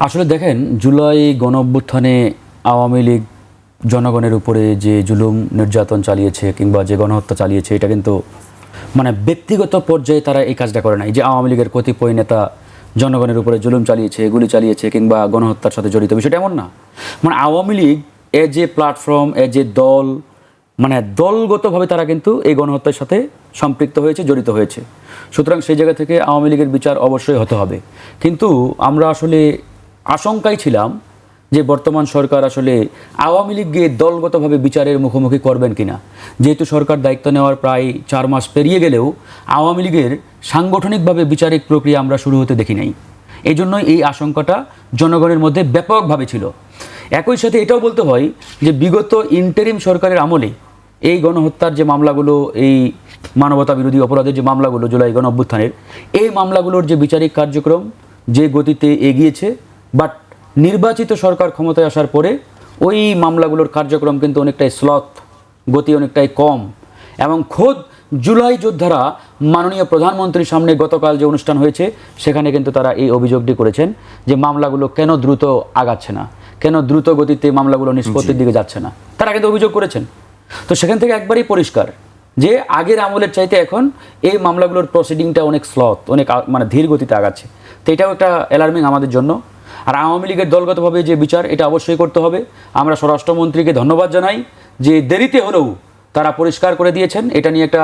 আসলে দেখেন, জুলাই গণঅভ্যুত্থানে আওয়ামী লীগ জনগণের উপরে যে জুলুম নির্যাতন চালিয়েছে কিংবা যে গণহত্যা চালিয়েছে, এটা কিন্তু মানে ব্যক্তিগত পর্যায়ে তারা এই কাজটা করে নাই। যে আওয়ামী লীগের কতিপয় নেতা জনগণের উপরে জুলুম চালিয়েছে, গুলি চালিয়েছে কিংবা গণহত্যার সাথে জড়িত, বিষয়টা এমন না। মানে Awami League as a platform, as a দল, মানে দলগতভাবে তারা কিন্তু এই গণহত্যার সাথে সম্পৃক্ত হয়েছে, জড়িত হয়েছে। সুতরাং সেই জায়গা থেকে আওয়ামী লীগের বিচার অবশ্যই হতে হবে। কিন্তু আমরা আসলে আশঙ্কায় ছিলাম যে বর্তমান সরকার আসলে আওয়ামী লীগকে দলগতভাবে বিচারের মুখোমুখি করবেন কিনা। যেহেতু সরকার দায়িত্ব নেওয়ার প্রায় 4 মাস পেরিয়ে গেলেও আওয়ামী লীগের সাংগঠনিকভাবে বিচারিক প্রক্রিয়া আমরা শুরু হতে দেখি নাই। এই জন্যই এই আশঙ্কাটা জনগণের মধ্যে ব্যাপকভাবে ছিল। একই সাথে এটাও বলতে হয় যে বিগত ইন্টারিম সরকারের আমলে এই গণহত্যার যে মামলাগুলো, এই মানবতা বিরোধী অপরাধের যে মামলাগুলো, জুলাই গণঅভ্যুত্থানের এই মামলাগুলোর যে বিচারিক কার্যক্রম যে গতিতে এগিয়েছে, বাট নির্বাচিত সরকার ক্ষমতায় আসার পরে ওই মামলাগুলোর কার্যক্রম কিন্তু অনেকটাই স্লথ, গতি অনেকটাই কম। এবং খোদ জুলাই যোদ্ধারা মাননীয় প্রধানমন্ত্রীর সামনে গতকাল যে অনুষ্ঠান হয়েছে সেখানে কিন্তু তারা এই অভিযোগটি করেছেন যে মামলাগুলো কেন দ্রুত আগাচ্ছে না, কেন দ্রুত গতিতে মামলাগুলো নিষ্পত্তির দিকে যাচ্ছে না, তারা কিন্তু অভিযোগ করেছেন। তো সেখান থেকে একবারই পরিষ্কার যে আগের আমলের চাইতে এখন এই মামলাগুলোর প্রসিডিংটা অনেক স্লথ, অনেক মানে ধীর গতিতে আগাচ্ছে। তো এটাও একটা অ্যালার্মিং আমাদের জন্য। আর আওয়ামী লীগের দলগতভাবে যে বিচার, এটা অবশ্যই করতে হবে। আমরা স্বরাষ্ট্রমন্ত্রীকে ধন্যবাদ জানাই যে দেরিতে হলেও তারা পরিষ্কার করে দিয়েছেন। এটা নিয়ে একটা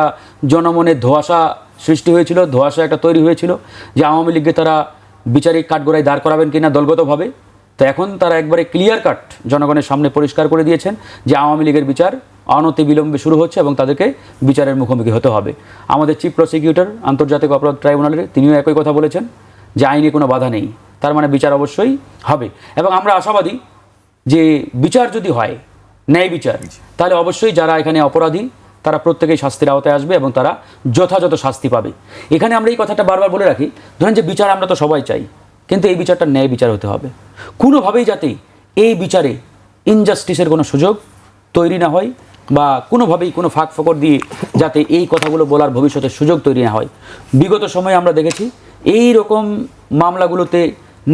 জনমনের ধোঁয়াশা সৃষ্টি হয়েছিল, ধোঁয়াশা একটা তৈরি হয়েছিল যে আওয়ামী লীগকে তারা বিচারিক কাঠগড়ায় দাঁড় করাবেন কিনা দলগতভাবে। তো এখন তারা একবারে ক্লিয়ার কাট জনগণের সামনে পরিষ্কার করে দিয়েছেন যে আওয়ামী লীগের বিচার অনতিবিলম্বে শুরু হচ্ছে এবং তাদেরকে বিচারের মুখোমুখি হতে হবে। আমাদের চিফ প্রসিকিউটর আন্তর্জাতিক অপরাধ ট্রাইব্যুনালের তিনিও একই কথা বলেছেন যে আইনে কোনো বাধা নেই, তার মানে বিচার অবশ্যই হবে। এবং আমরা আশাবাদী যে বিচার যদি হয়, ন্যায় বিচার, তাহলে অবশ্যই যারা এখানে অপরাধী তারা প্রত্যেকেই শাস্তির আওতায় আসবে এবং তারা যথাযথ শাস্তি পাবে। এখানে আমরা এই কথাটা বারবার বলে রাখি, ধরেন যে বিচার আমরা তো সবাই চাই, কিন্তু এই বিচারটা ন্যায় বিচার হতে হবে। কোনোভাবেই যাতে এই বিচারে ইনজাস্টিসের কোনো সুযোগ তৈরি না হয় বা কোনোভাবেই কোনো ফাঁক ফোকর দিয়ে যাতে এই কথাগুলো বলার ভবিষ্যতে সুযোগ তৈরি না হয়। বিগত সময়ে আমরা দেখেছি এই রকম মামলাগুলোতে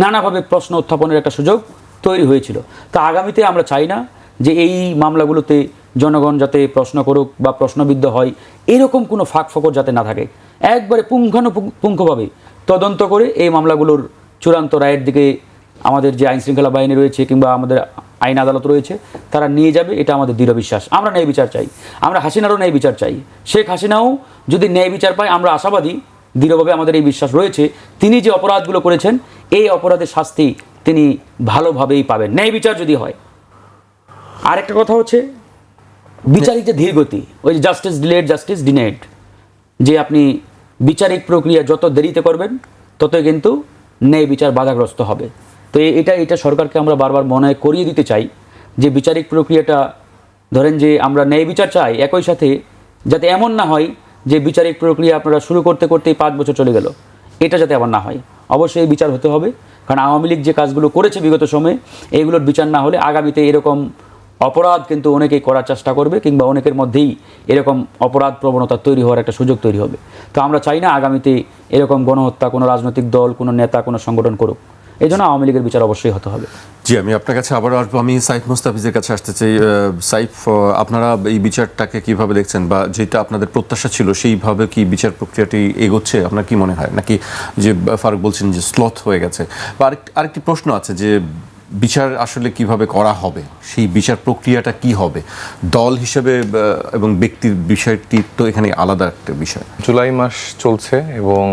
নানাভাবে প্রশ্ন উত্থাপনের একটা সুযোগ তৈরি হয়েছিল। তা আগামীতে আমরা চাই না যে এই মামলাগুলোতে জনগণ যাতে প্রশ্ন করুক বা প্রশ্নবিদ্ধ হয়, এরকম কোনো ফাঁক ফোকর যাতে না থাকে। একবারে পুঙ্খানুপুঙ্খভাবে তদন্ত করে এই মামলাগুলোর চূড়ান্ত রায়ের দিকে আমাদের যে আইনশৃঙ্খলা বাহিনী রয়েছে কিংবা আমাদের আইন আদালত রয়েছে তারা নিয়ে যাবে, এটা আমাদের দৃঢ় বিশ্বাস। আমরা ন্যায় বিচার চাই, আমরা হাসিনারও ন্যায় বিচার চাই। শেখ হাসিনাও যদি ন্যায় বিচার পায়, আমরা আশাবাদী, দৃঢ়ভাবে আমাদের এই বিশ্বাস রয়েছে, তিনি যে অপরাধগুলো করেছেন এই অপরাধের শাস্তি তিনি ভালোভাবেই পাবেন, ন্যায় বিচার যদি হয়। আরেকটা কথা হচ্ছে বিচারিক যে ধীরগতি, ওই যে জাস্টিস ডিলেড জাস্টিস ডিনাইড, যে আপনি বিচারিক প্রক্রিয়া যত দেরিতে করবেন ততই কিন্তু ন্যায় বিচার বাধাগ্রস্ত হবে। তো এটা সরকারকে আমরা বারবার মনে করিয়ে দিতে চাই যে বিচারিক প্রক্রিয়াটা, ধরেন যে আমরা ন্যায় বিচার চাই, একই সাথে যাতে এমন না হয় যে বিচারিক প্রক্রিয়া আপনারা শুরু করতে করতেই 5 বছর চলে গেল, এটা যাতে আবার না হয়। অবশ্যই বিচার হতে হবে, কারণ আওয়ামী লীগ যে কাজগুলো করেছে বিগত সময়ে এইগুলোর বিচার না হলে আগামীতে এরকম অপরাধ কিন্তু অনেকেই করার চেষ্টা করবে কিংবা অনেকের মধ্যেই এরকম অপরাধ প্রবণতা তৈরি হওয়ার একটা সুযোগ তৈরি হবে। তো আমরা চাই না আগামীতে এরকম গণহত্যা কোনো রাজনৈতিক দল, কোনো নেতা, কোনো সংগঠন করুক। এই জন্য আওয়ামী লীগের বিচার অবশ্যই হতে হবে। জি, আমি আপনার কাছে আবারও আসবো। আমি সাইফ মুস্তাফিজের কাছে আসতে চাই। সাইফ, আপনারা এই বিচারটাকে কিভাবে দেখছেন, বা যেটা আপনাদের প্রত্যাশা ছিল সেইভাবে কি বিচার প্রক্রিয়াটি এগোচ্ছে? আপনার কি মনে হয়, নাকি যে ফারুক বলছেন যে স্লথ হয়ে গেছে? বা আরেকটি প্রশ্ন আছে যে বিচার আসলে কিভাবে করা হবে, সেই বিচার প্রক্রিয়াটা কি হবে, দল হিসেবে এবং ব্যক্তির বিষয়টি তো এখানে আলাদা একটা বিষয়। জুলাই মাস চলছে এবং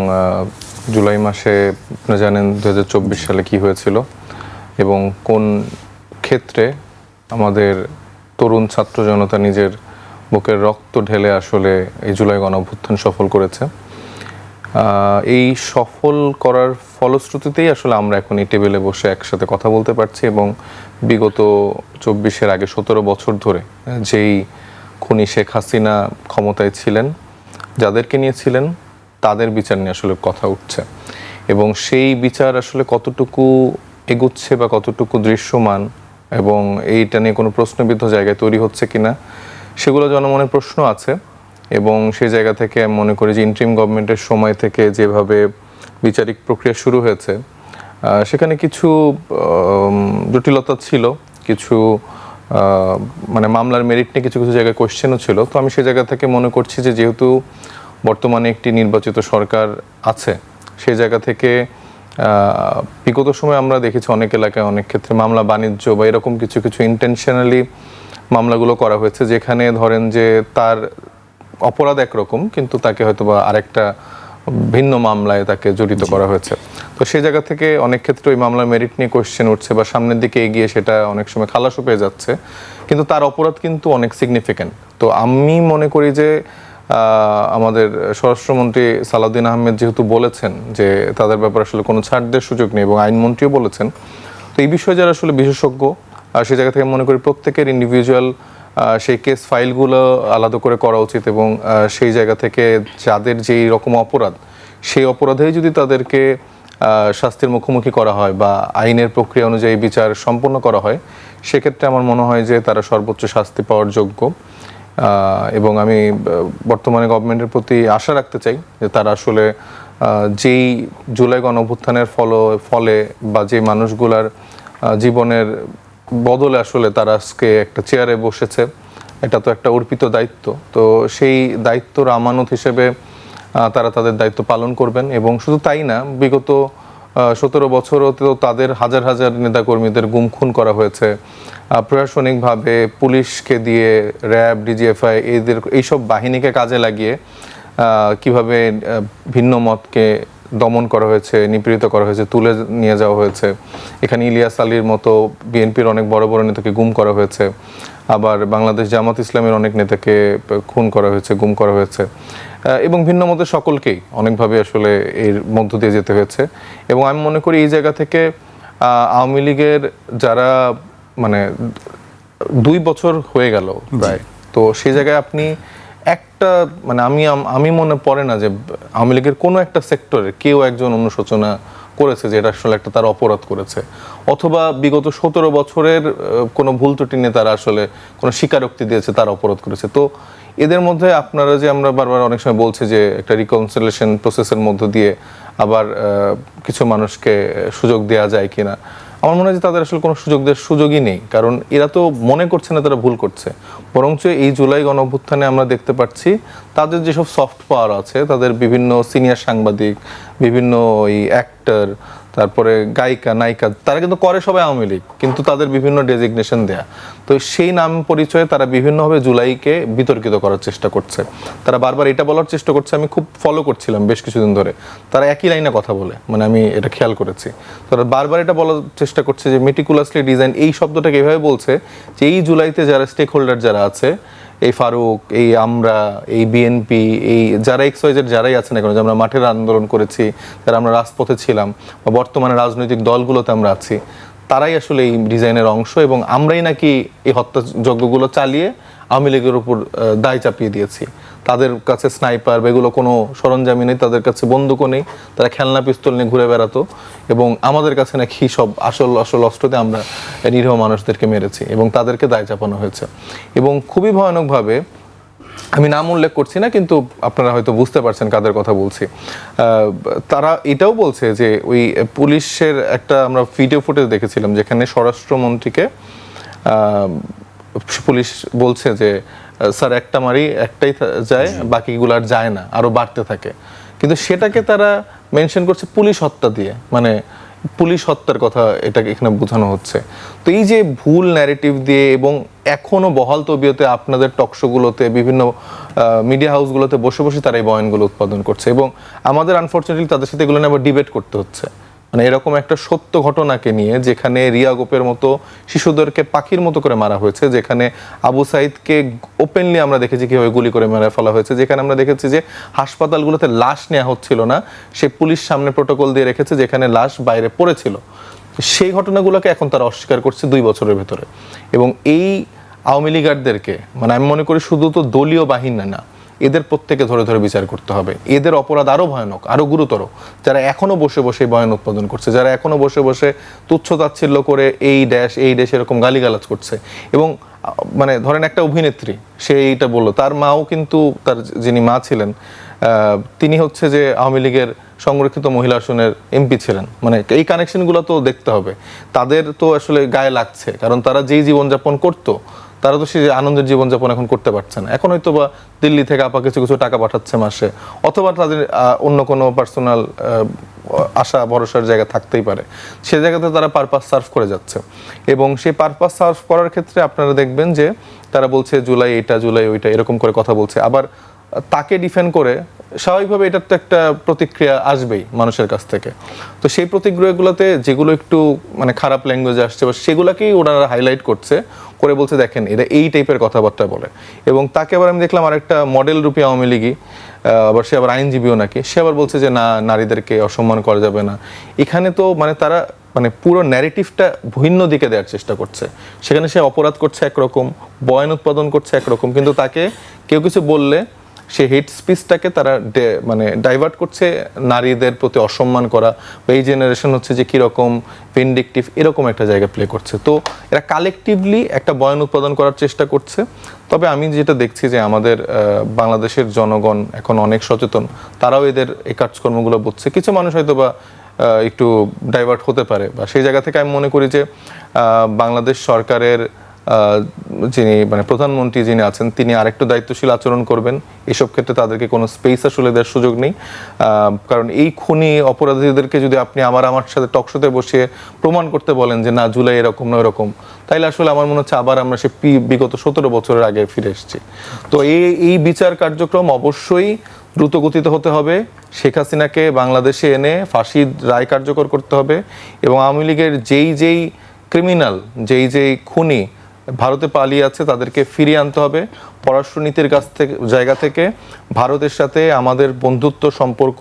জুলাই মাসে আপনারা জানেন 2024 সালে কি হয়েছিল এবং কোন ক্ষেত্রে আমাদের তরুণ ছাত্র জনতা নিজের বুকের রক্ত ঢেলে আসলে এই জুলাই গণঅভ্যুত্থান সফল করেছে। এই সফল করার ফলশ্রুতিতেই আসলে আমরা এখন এই টেবিলে বসে একসাথে কথা বলতে পারছি এবং বিগত 24-এর আগে 17 বছর ধরে যেই খুনি শেখ হাসিনা ক্ষমতায় ছিলেন, যাদেরকে নিয়েছিলেন তাদের বিচার নিয়ে আসলে কথা উঠছে এবং সেই বিচার আসলে কতটুকু এগুচ্ছে বা কতটুকু দৃশ্যমান এবং এইটা নিয়ে কোনো প্রশ্নবিদ্ধ জায়গায় তৈরি হচ্ছে কিনা সেগুলো জনমনের প্রশ্ন আছে। এবং সেই জায়গা থেকে আমি মনে করি যে ইন্টারিম গভর্নমেন্টের সময় থেকে যেভাবে বিচারিক প্রক্রিয়া শুরু হয়েছে সেখানে কিছু জটিলতা ছিল, কিছু মানে মামলার মেরিট নিয়ে কিছু কিছু জায়গায় কোয়েশ্চেনও ছিল। তো আমি সেই জায়গা থেকে মনে করছি যে যেহেতু বর্তমানে একটি নির্বাচিত সরকার আছে, সেই জায়গা থেকে বিগত সময় আমরা দেখেছি অনেক এলাকায় অনেক ক্ষেত্রে মামলা বাণিজ্য বা এরকম কিছু কিছু ইন্টেনশনালি মামলাগুলো করা হয়েছে, যেখানে ধরেন যে তার অপরাধ একরকম কিন্তু তাকে হয়তো বা আরেকটা ভিন্ন মামলায় তাকে জড়িত করা হয়েছে। তো সেই জায়গা থেকে অনেক ক্ষেত্রে ওই মামলার মেরিট নিয়ে কোয়েশ্চেন উঠছে বা সামনের দিকে এগিয়ে সেটা অনেক সময় খালাসও পেয়ে যাচ্ছে, কিন্তু তার অপরাধ কিন্তু অনেক সিগনিফিক্যান্ট। তো আমি মনে করি যে আমাদের স্বরাষ্ট্রমন্ত্রী সালাউদ্দিন আহমেদ যেহেতু বলেছেন যে তাদের ব্যাপারে আসলে কোনো ছাড় দেওয়ার সুযোগ নেই এবং আইনমন্ত্রীও বলেছেন, তো এই বিষয়ে যারা আসলে বিশেষজ্ঞ সেই জায়গা থেকে মনে করি প্রত্যেকের ইন্ডিভিজুয়াল সেই কেস ফাইলগুলো আলাদা করে করা উচিত এবং সেই জায়গা থেকে যাদের যেই রকম অপরাধ, সেই অপরাধেই যদি তাদেরকে শাস্তির মুখোমুখি করা হয় বা আইনের প্রক্রিয়া অনুযায়ী বিচার সম্পন্ন করা হয়, সেক্ষেত্রে আমার মনে হয় যে তারা সর্বোচ্চ শাস্তি পাওয়ার যোগ্য। এবং আমি বর্তমানে গভর্নমেন্টের প্রতি আশা রাখতে চাই যে তারা আসলে যেই জুলাই গণঅভ্যুত্থানের ফলে বা যে মানুষগুলার জীবনের বদলে আসলে তারা আজকে একটা চেয়ারে বসেছে, এটা তো একটা অর্পিত দায়িত্ব। তো সেই দায়িত্বর আমানত হিসেবে তারা তাদের দায়িত্ব পালন করবেন এবং শুধু তাই না, বিগত 17 বছরও তো তাদের হাজার হাজার নেতাকর্মীদের গুম খুন করা হয়েছে, প্রশাসনিকভাবে পুলিশকে দিয়ে র্যাব, ডিজিএফআই এইসব বাহিনীকে কাজে লাগিয়ে কিভাবে ভিন্ন মতকে দমন করা হয়েছে, নিপীড়িত করা হয়েছে, তুলে নিয়ে যাওয়া হয়েছে। এখানে ইলিয়াস আলীর মতো বিএনপির অনেক বড় বড় নেতাকে গুম করা হয়েছে, আবার বাংলাদেশ জামাত ইসলামের অনেক নেতাকে খুন করা হয়েছে, গুম করা হয়েছে এবং ভিন্ন মতের সকলকেই অনেকভাবে আসলে এর মধ্য দিয়ে যেতে হয়েছে। এবং আমি মনে করি এই জায়গা থেকে আওয়ামী লীগের যারা মানে 2 বছর হয়ে গেল প্রায়, তো সেই জায়গায় আপনি একটা মানে আমি মনে পড়ে না যে আওয়ামী লীগের কোনো একটা সেক্টরে কেউ একজন অনুশোচনা করেছে যে এটা আসলে একটা তার অপরাধ করেছে, অথবা বিগত 17 বছরের কোনো ভুল ত্রুটি নিয়ে তারা আসলে কোনো স্বীকারোক্তি দিয়েছে তার অপরাধ করেছে। তো এদের মধ্যে আপনারা যে আমরা বারবার অনেক সময় বলছি যে একটা রিকনসিলিয়েশন প্রসেসের মধ্য দিয়ে আবার কিছু মানুষকে সুযোগ দেওয়া যায় কিনা, আমার মনে হয় যে তাদের আসলে কোনো সুযোগ দেওয়ার সুযোগই নেই, কারণ এরা তো মনে করছে না তারা ভুল করছে, বরঞ্চ এই জুলাই গণঅভ্যুত্থানে আমরা দেখতে পাচ্ছি তাদের যেসব সফট পাওয়ার আছে, তাদের বিভিন্ন সিনিয়র সাংবাদিক, বিভিন্ন ওই অ্যাক্টর, তারপরে গায়িকা নায়িকা, তারা কিন্তু করে সবাই আওয়ামী লীগ, কিন্তু তাদের বিভিন্ন ডেজিগনেশন দেয়া। তো সেই নাম পরিচয়ে তারা বিভিন্নভাবে জুলাইকে বিতর্কিত করার চেষ্টা করছে। তারা বারবার এটা বলার চেষ্টা করছে, আমি খুব ফলো করছিলাম বেশ কিছুদিন ধরে, তারা একই লাইনে কথা বলে, মানে আমি এটা খেয়াল করেছি। তারা বারবার এটা বলার চেষ্টা করছে যে মেটিকুলাসলি ডিজাইন, এই শব্দটাকে এভাবে বলছে যে এই জুলাইতে যারা স্টেক হোল্ডার যারা আছে, এই ফারুক, এই আমরা, এই বিএনপি, এই যারা XYZ যারাই আছে না কেন, যে আমরা মাঠের আন্দোলন করেছি, যারা আমরা রাজপথে ছিলাম বা বর্তমানে রাজনৈতিক দলগুলোতে আমরা আছি, তারাই আসলে এই ডিজাইনের অংশ এবং আমরাই নাকি এই হত্যাযজ্ঞগুলো চালিয়ে আওয়ামী লীগের উপর দায় চাপিয়ে দিয়েছি। তাদের কাছে স্নাইপার বা এগুলো কোনো সরঞ্জামই নেই, তাদের কাছে বন্দুকও নেই, তারা খেলনা পিস্তল নিয়ে ঘুরে বেড়াতো এবং আমাদের কাছে নাকি সব আসল আসল অস্ত্রতে আমরা নিরীহ মানুষদেরকে মেরেছি এবং তাদেরকে দায় চাপানো হয়েছে। এবং খুবই ভয়ানকভাবে, আমি নাম উল্লেখ করছি না কিন্তু আপনারা হয়তো বুঝতে পারছেন কাদের কথা বলছি, তারা এটাও বলছে যে ওই পুলিশের একটা আমরা ভিডিও ফুটেজ দেখেছিলাম যেখানে স্বরাষ্ট্রমন্ত্রীকে পুলিশ বলছে যে স্যার একটা মারি একটাই যায়, বাকিগুলো আর যায় না, আরো বাড়তে থাকে, কিন্তু সেটাকে তারা মেনশন করছে পুলিশ হত্যা দিয়ে, মানে পুলিশ হত্যার কথা এটাকে এখানে বোঝানো হচ্ছে। তো এই যে ভুল ন্যারেটিভ দিয়ে এবং এখনো বহাল তবিয়তে আপনাদের টকশোগুলোতে বিভিন্ন মিডিয়া হাউসগুলোতে বসে বসে তারা এই বয়ানগুলো উৎপাদন করছে এবং আমাদের আনফর্চুনেটলি তাদের সাথে এগুলো নিয়ে আবার ডিবেট করতে হচ্ছে। মানে এরকম একটা সত্য ঘটনাকে নিয়ে, যেখানে রিয়া গোপের মতো শিশুদেরকে পাখির মতো করে মারা হয়েছে, যেখানে আবু সাইদকে ওপেনলি আমরা দেখেছি কিভাবে গুলি করে মেরে ফেলা হয়েছে, যেখানে আমরা দেখেছি যে হাসপাতালগুলোতে লাশ নেওয়া হচ্ছিল না, সে পুলিশ সামনে প্রোটোকল দিয়ে রেখেছে, যেখানে লাশ বাইরে পড়েছিল, সেই ঘটনাগুলোকে এখন তারা অস্বীকার করছে 2 বছরের ভেতরে। এবং এই আওয়ামী লীগারদেরকে, মানে আমি মনে করি শুধু তো দলীয় বাহিনী না, এদের প্রত্যেকে ধরে ধরে বিচার করতে হবে। এদের অপরাধ আরো ভয়ানক, আরো গুরুতর, যারা এখনো বসে বসে বয়ান উৎপাদন করছে, যারা এখনো বসে বসে তুচ্ছ তাচ্ছিল্য করে এই দেশ এরকম গালিগালাজ করছে। এবং মানে ধরেন একটা অভিনেত্রী, সে এইটা বললো, তার মাও কিন্তু, তার যিনি মা ছিলেন তিনি হচ্ছে যে আওয়ামী লীগের সংরক্ষিত মহিলা আসনের এমপি ছিলেন, মানে এই কানেকশনগুলো তো দেখতে হবে। তাদের তো আসলে গায়ে লাগছে, কারণ তারা যেই জীবনযাপন করতো তারা তো সেই আনন্দের জীবনযাপন এখন করতে পারছে না। এখন হয়তো বা দিল্লি থেকে আপা কিছু কিছু টাকা পাঠাচ্ছে মাসে, অথবা তাদের অন্য কোনো পার্সোনাল আশা ভরসার জায়গা থাকতেই পারে, সে জায়গাতে তারা পারপাস সার্ভ করে যাচ্ছে। এবং সেই পারপাস সার্ভ করার ক্ষেত্রে আপনারা দেখবেন যে তারা বলছে জুলাই এটা, জুলাই ওইটা, এরকম করে কথা বলছে। আবার তাকে ডিফেন্ড করে স্বাভাবিকভাবে এটার তো একটা প্রতিক্রিয়া আসবেই মানুষের কাছ থেকে। তো সেই প্রতিক্রিয়াগুলোতে যেগুলো একটু মানে খারাপ ল্যাঙ্গুয়েজে আসছে, বা সেগুলোকেই ওনারা হাইলাইট করছে, করে বলছে দেখেন এরা এই টাইপের কথাবার্তা বলে। এবং তাকে আবার আমি দেখলাম আরেকটা মডেল রূপী আওয়ামী লীগই, আবার সে আবার আইনজীবীও নাকি, সে আবার বলছে যে না, নারীদেরকে অসম্মান করা যাবে না। এখানে তো মানে তারা মানে পুরো ন্যারেটিভটা ভিন্ন দিকে দেওয়ার চেষ্টা করছে। সেখানে সে অপরাধ করছে একরকম, বয়ান উৎপাদন করছে একরকম, কিন্তু তাকে কেউ কিছু বললে সে হেট স্পিচটাকে তারা মানে ডাইভার্ট করছে নারীদের প্রতি অসম্মান করা, বা এই জেনারেশন হচ্ছে যে কীরকম ভিন্ডিকটিভ, এরকম একটা জায়গা প্লে করছে। তো এরা কালেকটিভলি একটা বয়ান উৎপাদন করার চেষ্টা করছে। তবে আমি যেটা দেখছি যে আমাদের বাংলাদেশের জনগণ এখন অনেক সচেতন, তারাও এদের এই কাজকর্মগুলো বুঝছে। কিছু মানুষ হয়তো বা একটু ডাইভার্ট হতে পারে, বা সেই জায়গা থেকে আমি মনে করি যে বাংলাদেশ সরকারের যিনি মানে প্রধানমন্ত্রী যিনি আছেন, তিনি আরেকটু দায়িত্বশীল আচরণ করবেন। এসব ক্ষেত্রে তাদেরকে কোনো স্পেস আসলে দেওয়ার সুযোগ নেই। কারণ এই খুনি অপরাধীদেরকে যদি আপনি আমার সাথে টকশোতে বসিয়ে প্রমাণ করতে বলেন যে না জুলাই এরকম না এরকম, তাইলে আসলে আমার মনে হচ্ছে আবার আমরা সে বিগত 17 বছরের আগে ফিরে এসেছি। তো এই বিচার কার্যক্রম অবশ্যই দ্রুত গতিতে হতে হবে। শেখ হাসিনাকে বাংলাদেশে এনে ফাঁসির রায় কার্যকর করতে হবে, এবং আওয়ামী লীগের যেই ক্রিমিনাল, যেই খুনি ভারতে পালিয়ে আছে তাদেরকে ফিরিয়ে আনতে হবে। পররাষ্ট্রনীতির কাছ থেকে জায়গা থেকে ভারতের সাথে আমাদের বন্ধুত্ব সম্পর্ক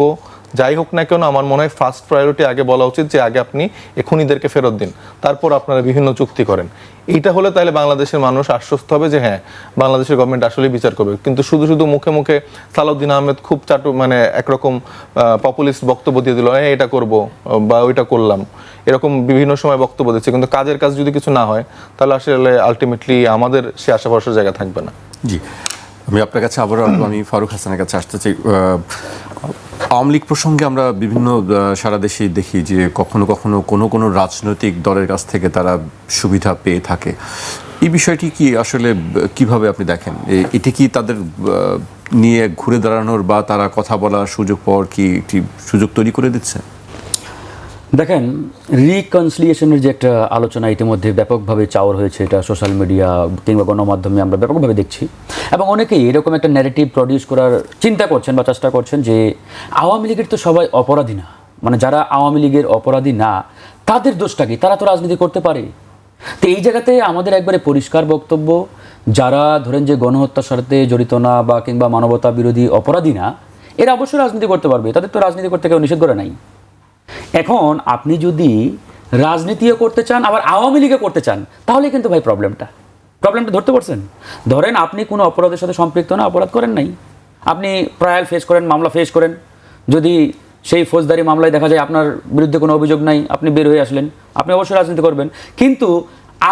যাই হোক না কেন, আমার মনে হয় ফার্স্ট প্রায়োরিটি আগে বলা উচিত যে আগে আপনি খুনিদেরকে ফেরত দিন, তারপর আপনারা বিভিন্ন চুক্তি করেন। এইটা হলে তাহলে বাংলাদেশের মানুষ আশ্বস্ত হবে যে হ্যাঁ, বাংলাদেশের গভর্নমেন্ট আসলেই বিচার করবে। কিন্তু শুধু মুখে মুখে সালাউদ্দিন আহমেদ খুব মানে একরকম পপুলিস্ট বক্তব্য দিয়ে দিল, হ্যাঁ এটা করব বা ওইটা করলাম, এরকম বিভিন্ন সময় বক্তব্য দিচ্ছে, কিন্তু কাজের কাজ যদি কিছু না হয় তাহলে আসলে আলটিমেটলি আমাদের সে আশা ভরসার জায়গা থাকবে না। জি, আমি আপনার কাছে আবারও আমি ফারুক হাসানের কাছে আসতে চাই। আওয়ামী লীগ প্রসঙ্গে আমরা বিভিন্ন সারা দেশেই দেখি যে কখনো কখনো কোনো রাজনৈতিক দলের কাছ থেকে তারা সুবিধা পেয়ে থাকে। এই বিষয়টি কি আসলে কিভাবে আপনি দেখেন? এটি কি তাদের নিয়ে ঘুরে দাঁড়ানোর বা তারা কথা বলার সুযোগ পাওয়ার কি একটি সুযোগ তৈরি করে দিচ্ছে? দেখেন, রিকনসিলিয়েশনের যে একটা আলোচনা ইতিমধ্যে ব্যাপকভাবে চাওয়ার হয়েছে, এটা সোশ্যাল মিডিয়া কিংবা গণমাধ্যমে আমরা ব্যাপকভাবে দেখছি, এবং অনেকেই এরকম একটা ন্যারেটিভ প্রডিউস করার চিন্তা করছেন বা চেষ্টা করছেন যে আওয়ামী লীগের তো সবাই অপরাধী না, মানে যারা আওয়ামী লীগের অপরাধী না তাদের দোষটা কি, তারা তো রাজনীতি করতে পারে। তো এই জায়গাতে আমাদের একবারে পরিষ্কার বক্তব্য, যারা ধরেন যে গণহত্যার সাথে জড়িত না বা কিংবা মানবতা বিরোধী অপরাধী না, এরা অবশ্যই রাজনীতি করতে পারবে, তাদের তো রাজনীতি করতে কেউ নিষেধ করে নাই। এখন আপনি যদি রাজনীতিও করতে চান আবার আওয়ামী লীগও করতে চান, তাহলে কিন্তু ভাই প্রবলেমটা ধরতে পারছেন। ধরেন আপনি কোনো অপরাধের সাথে সম্পৃক্ত না, অপরাধ করেন নাই, আপনি ট্রায়াল ফেস করেন, মামলা ফেস করেন, যদি সেই ফৌজদারি মামলায় দেখা যায় আপনার বিরুদ্ধে কোনো অভিযোগ নাই, আপনি বের হয়ে আসলেন, আপনি অবশ্যই রাজনীতি করবেন। কিন্তু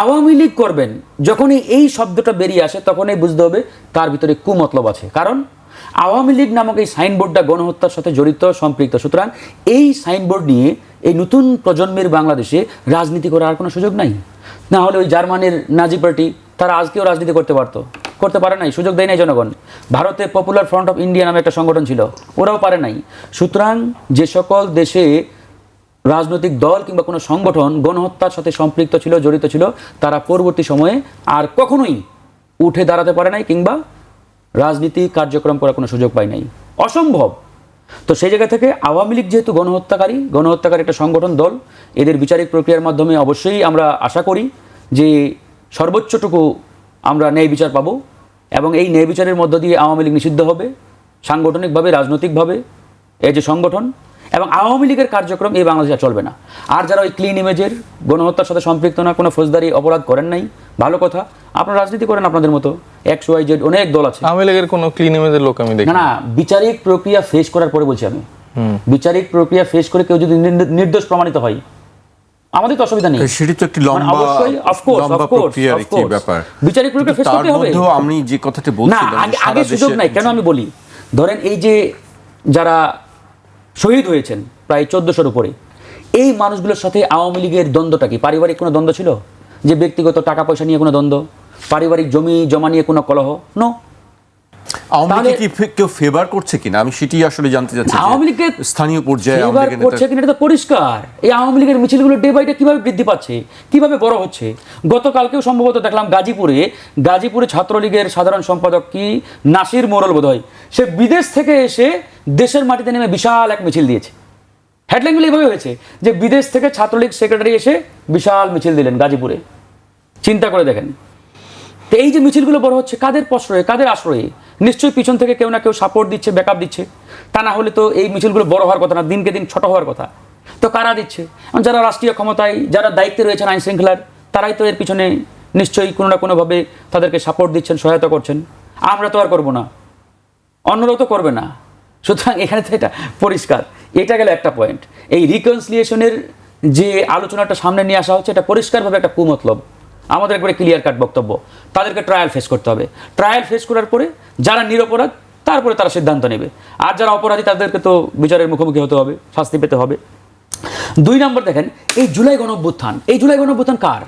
আওয়ামী লীগ করবেন যখনই এই শব্দটা বেরিয়ে আসে, তখনই বুঝতে হবে তার ভিতরে কুমতলব আছে। কারণ আওয়ামী লীগ নামক এই সাইনবোর্ডটা গণহত্যার সাথে জড়িত, সম্পৃক্ত। সুতরাং এই সাইনবোর্ড নিয়ে এই নতুন প্রজন্মের বাংলাদেশে রাজনীতি করার আর কোনো সুযোগ নাই। না হলে ওই জার্মানির নাজি পার্টি, তারা আজকেও রাজনীতি করতে পারে নাই, সুযোগ দেয় নাই জনগণ। ভারতে পপুলার ফ্রন্ট অফ ইন্ডিয়া নামে একটা সংগঠন ছিল, ওরাও পারে নাই। সুতরাং যে সকল দেশে রাজনৈতিক দল কিংবা কোনো সংগঠন গণহত্যার সাথে সম্পৃক্ত ছিল, জড়িত ছিল, তারা পরবর্তী সময়ে আর কখনোই উঠে দাঁড়াতে পারে নাই কিংবা রাজনীতি কার্যক্রম করার কোনো সুযোগ পায় নাই, অসম্ভব। তো সেই জায়গা থেকে আওয়ামী লীগ যেহেতু গণহত্যাকারী একটা সংগঠন, দল, এদের বিচারিক প্রক্রিয়ার মাধ্যমে অবশ্যই আমরা আশা করি যে সর্বোচ্চটুকু আমরা ন্যায় বিচার পাবো, এবং এই ন্যায় বিচারের মধ্য দিয়ে আওয়ামী লীগ নিষিদ্ধ হবে সাংগঠনিকভাবে, রাজনৈতিকভাবে এই যে সংগঠন, এবং আওয়ামী লীগের কার্যক্রম এই বাংলাদেশে চলবে না। আর যারা ওই ক্লিন ইমেজের গণহত্যার সাথে সম্পৃক্ত না, কোনো ফৌজদারি অপরাধ করেন নাই, ভালো কথা, আপনারা রাজনীতি করেন আপনাদের মতো, XYZ অনেক দল আছে। আওয়ামী লীগের কোনো ক্লিন ইমেজের লোক আমি দেখি না, বিচারিক প্রক্রিয়া ফেস করার পরে বলছি আমি, বিচারিক প্রক্রিয়া ফেস করে কেউ যদি নির্দোষ প্রমাণিত হয়, আমাদের তো অসুবিধা নেই। সেটি তো একটি লম্বা প্রক্রিয়ার একটি ব্যাপার, বিচারিক প্রক্রিয়া ফেস করতে হবে। আমি যে কথাটি বলছিলাম আগে সুযোগ নাই কেন আমি বলি, ধরেন এই যে যারা শহীদ হয়েছেন প্রায় 1400-র উপরে, এই মানুষগুলোর সাথে আওয়ামী লীগের দ্বন্দ্বটা কি? পারিবারিক কোনো দ্বন্দ্ব ছিল? যে ব্যক্তিগত টাকা পয়সা নিয়ে কোনো দ্বন্দ্ব, পারিবারিক জমি জমা নিয়ে কোনো কলহ? নো। আওয়ামী লীগ কি কেউ ফেভার করছে কিনা আমি সেটি আসলে জানতে চাচ্ছি। আওয়ামী লীগের স্থানীয় পর্যায়ে আওয়ামী ফেভার লীগের করছে কিনা এটা তো পরিষ্কার। এই আওয়ামী লীগের মিছিলগুলো ডে বাই ডে কিভাবে বৃদ্ধি পাচ্ছে, কিভাবে বড় হচ্ছে। গতকালকেও সম্ভবত দেখলাম গাজীপুরে ছাত্রলীগের সাধারণ সম্পাদক কি নাসির মোড়ল বোধহয়, সে বিদেশ থেকে এসে দেশের মাটিতে নেমে বিশাল এক মিছিল দিয়েছে। হেডলাইনগুলো এইভাবে হয়েছে যে বিদেশ থেকে ছাত্রলীগ সেক্রেটারি এসে বিশাল মিছিল দিলেন গাজীপুরে। চিন্তা করে দেখেন, তো এই যে মিছিলগুলো বড় হচ্ছে কাদের প্রশ্রয়ে, কাদের আশ্রয়ে? নিশ্চয়ই পিছন থেকে কেউ না কেউ সাপোর্ট দিচ্ছে, ব্যাকআপ দিচ্ছে। তা না হলে তো এই মিছিলগুলো বড় হওয়ার কথা না, দিনকে দিন ছোট হওয়ার কথা। তো কারা দিচ্ছে? যারা রাষ্ট্রীয় ক্ষমতায়, যারা দায়িত্বে রয়েছেন আইন শৃঙ্খলার, তারাই তো এর পিছনে নিশ্চয়ই কোনো না কোনোভাবে তাদেরকে সাপোর্ট দিচ্ছেন, সহায়তা করছেন। আমরা তো আর করবো না, অন্যরাও তো করবে না। সুতরাং এখানে তো এটা পরিষ্কার। এটা গেল একটা পয়েন্ট। এই রিকনসিলিয়েশনের যে আলোচনাটা সামনে নিয়ে আসা হচ্ছে, এটা পরিষ্কারভাবে একটা কুমতলব। আমাদের একবারে ক্লিয়ার কাট বক্তব্য, তাদেরকে ট্রায়াল ফেস করতে হবে। ট্রায়াল ফেস করার পরে যারা নিরপরাধ তারপরে তারা সিদ্ধান্ত নেবে, আর যারা অপরাধী তাদেরকে তো বিচারের মুখোমুখি হতে হবে, শাস্তি পেতে হবে। 2 নম্বর দেখেন, এই জুলাই গণঅভ্যুত্থান, এই জুলাই গণঅভ্যুত্থান কার?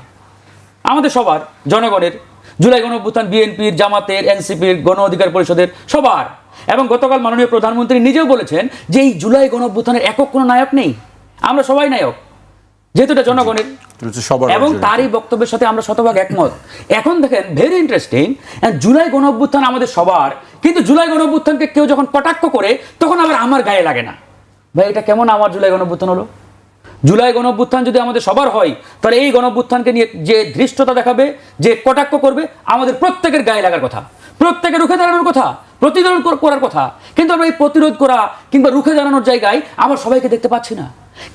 আমাদের সবার, জনগণের। জুলাই গণঅভ্যুত্থান বিএনপির, জামাতের, এনসিপির, গণ অধিকার পরিষদের, সবার। এবং গতকাল মাননীয় প্রধানমন্ত্রী নিজেও বলেছেন যে এই জুলাই গণঅভ্যুত্থানের একক কোনো নায়ক নেই, আমরা সবাই নায়ক, যেহেতু এটা জনগণের। এবং তারই বক্তব্যের সাথে আমরা শতভাগ একমত। এখন দেখেন, ভেরি ইন্টারেস্টিং, জুলাই গণঅভ্যুত্থান আমাদের সবার, কিন্তু জুলাই গণঅভ্যুত্থানকে কেউ যখন কটাক্ষ করে তখন আবার আমার গায়ে লাগে না। ভাই, এটা কেমন আমার জুলাই গণঅভ্যুত্থান হলো? জুলাই গণঅভ্যুত্থান যদি আমাদের সবার হয়, তাহলে এই গণঅভ্যুত্থানকে নিয়ে যে ধৃষ্টতা দেখাবে, যে কটাক্ষ করবে, আমাদের প্রত্যেকের গায়ে লাগার কথা, প্রত্যেকের রুখে দাঁড়ানোর কথা, প্রতিরোধ করার কথা। কিন্তু আমরা এই প্রতিরোধ করা কিংবা রুখে দাঁড়ানোর জায়গায় আমার সবাইকে দেখতে পাচ্ছি না।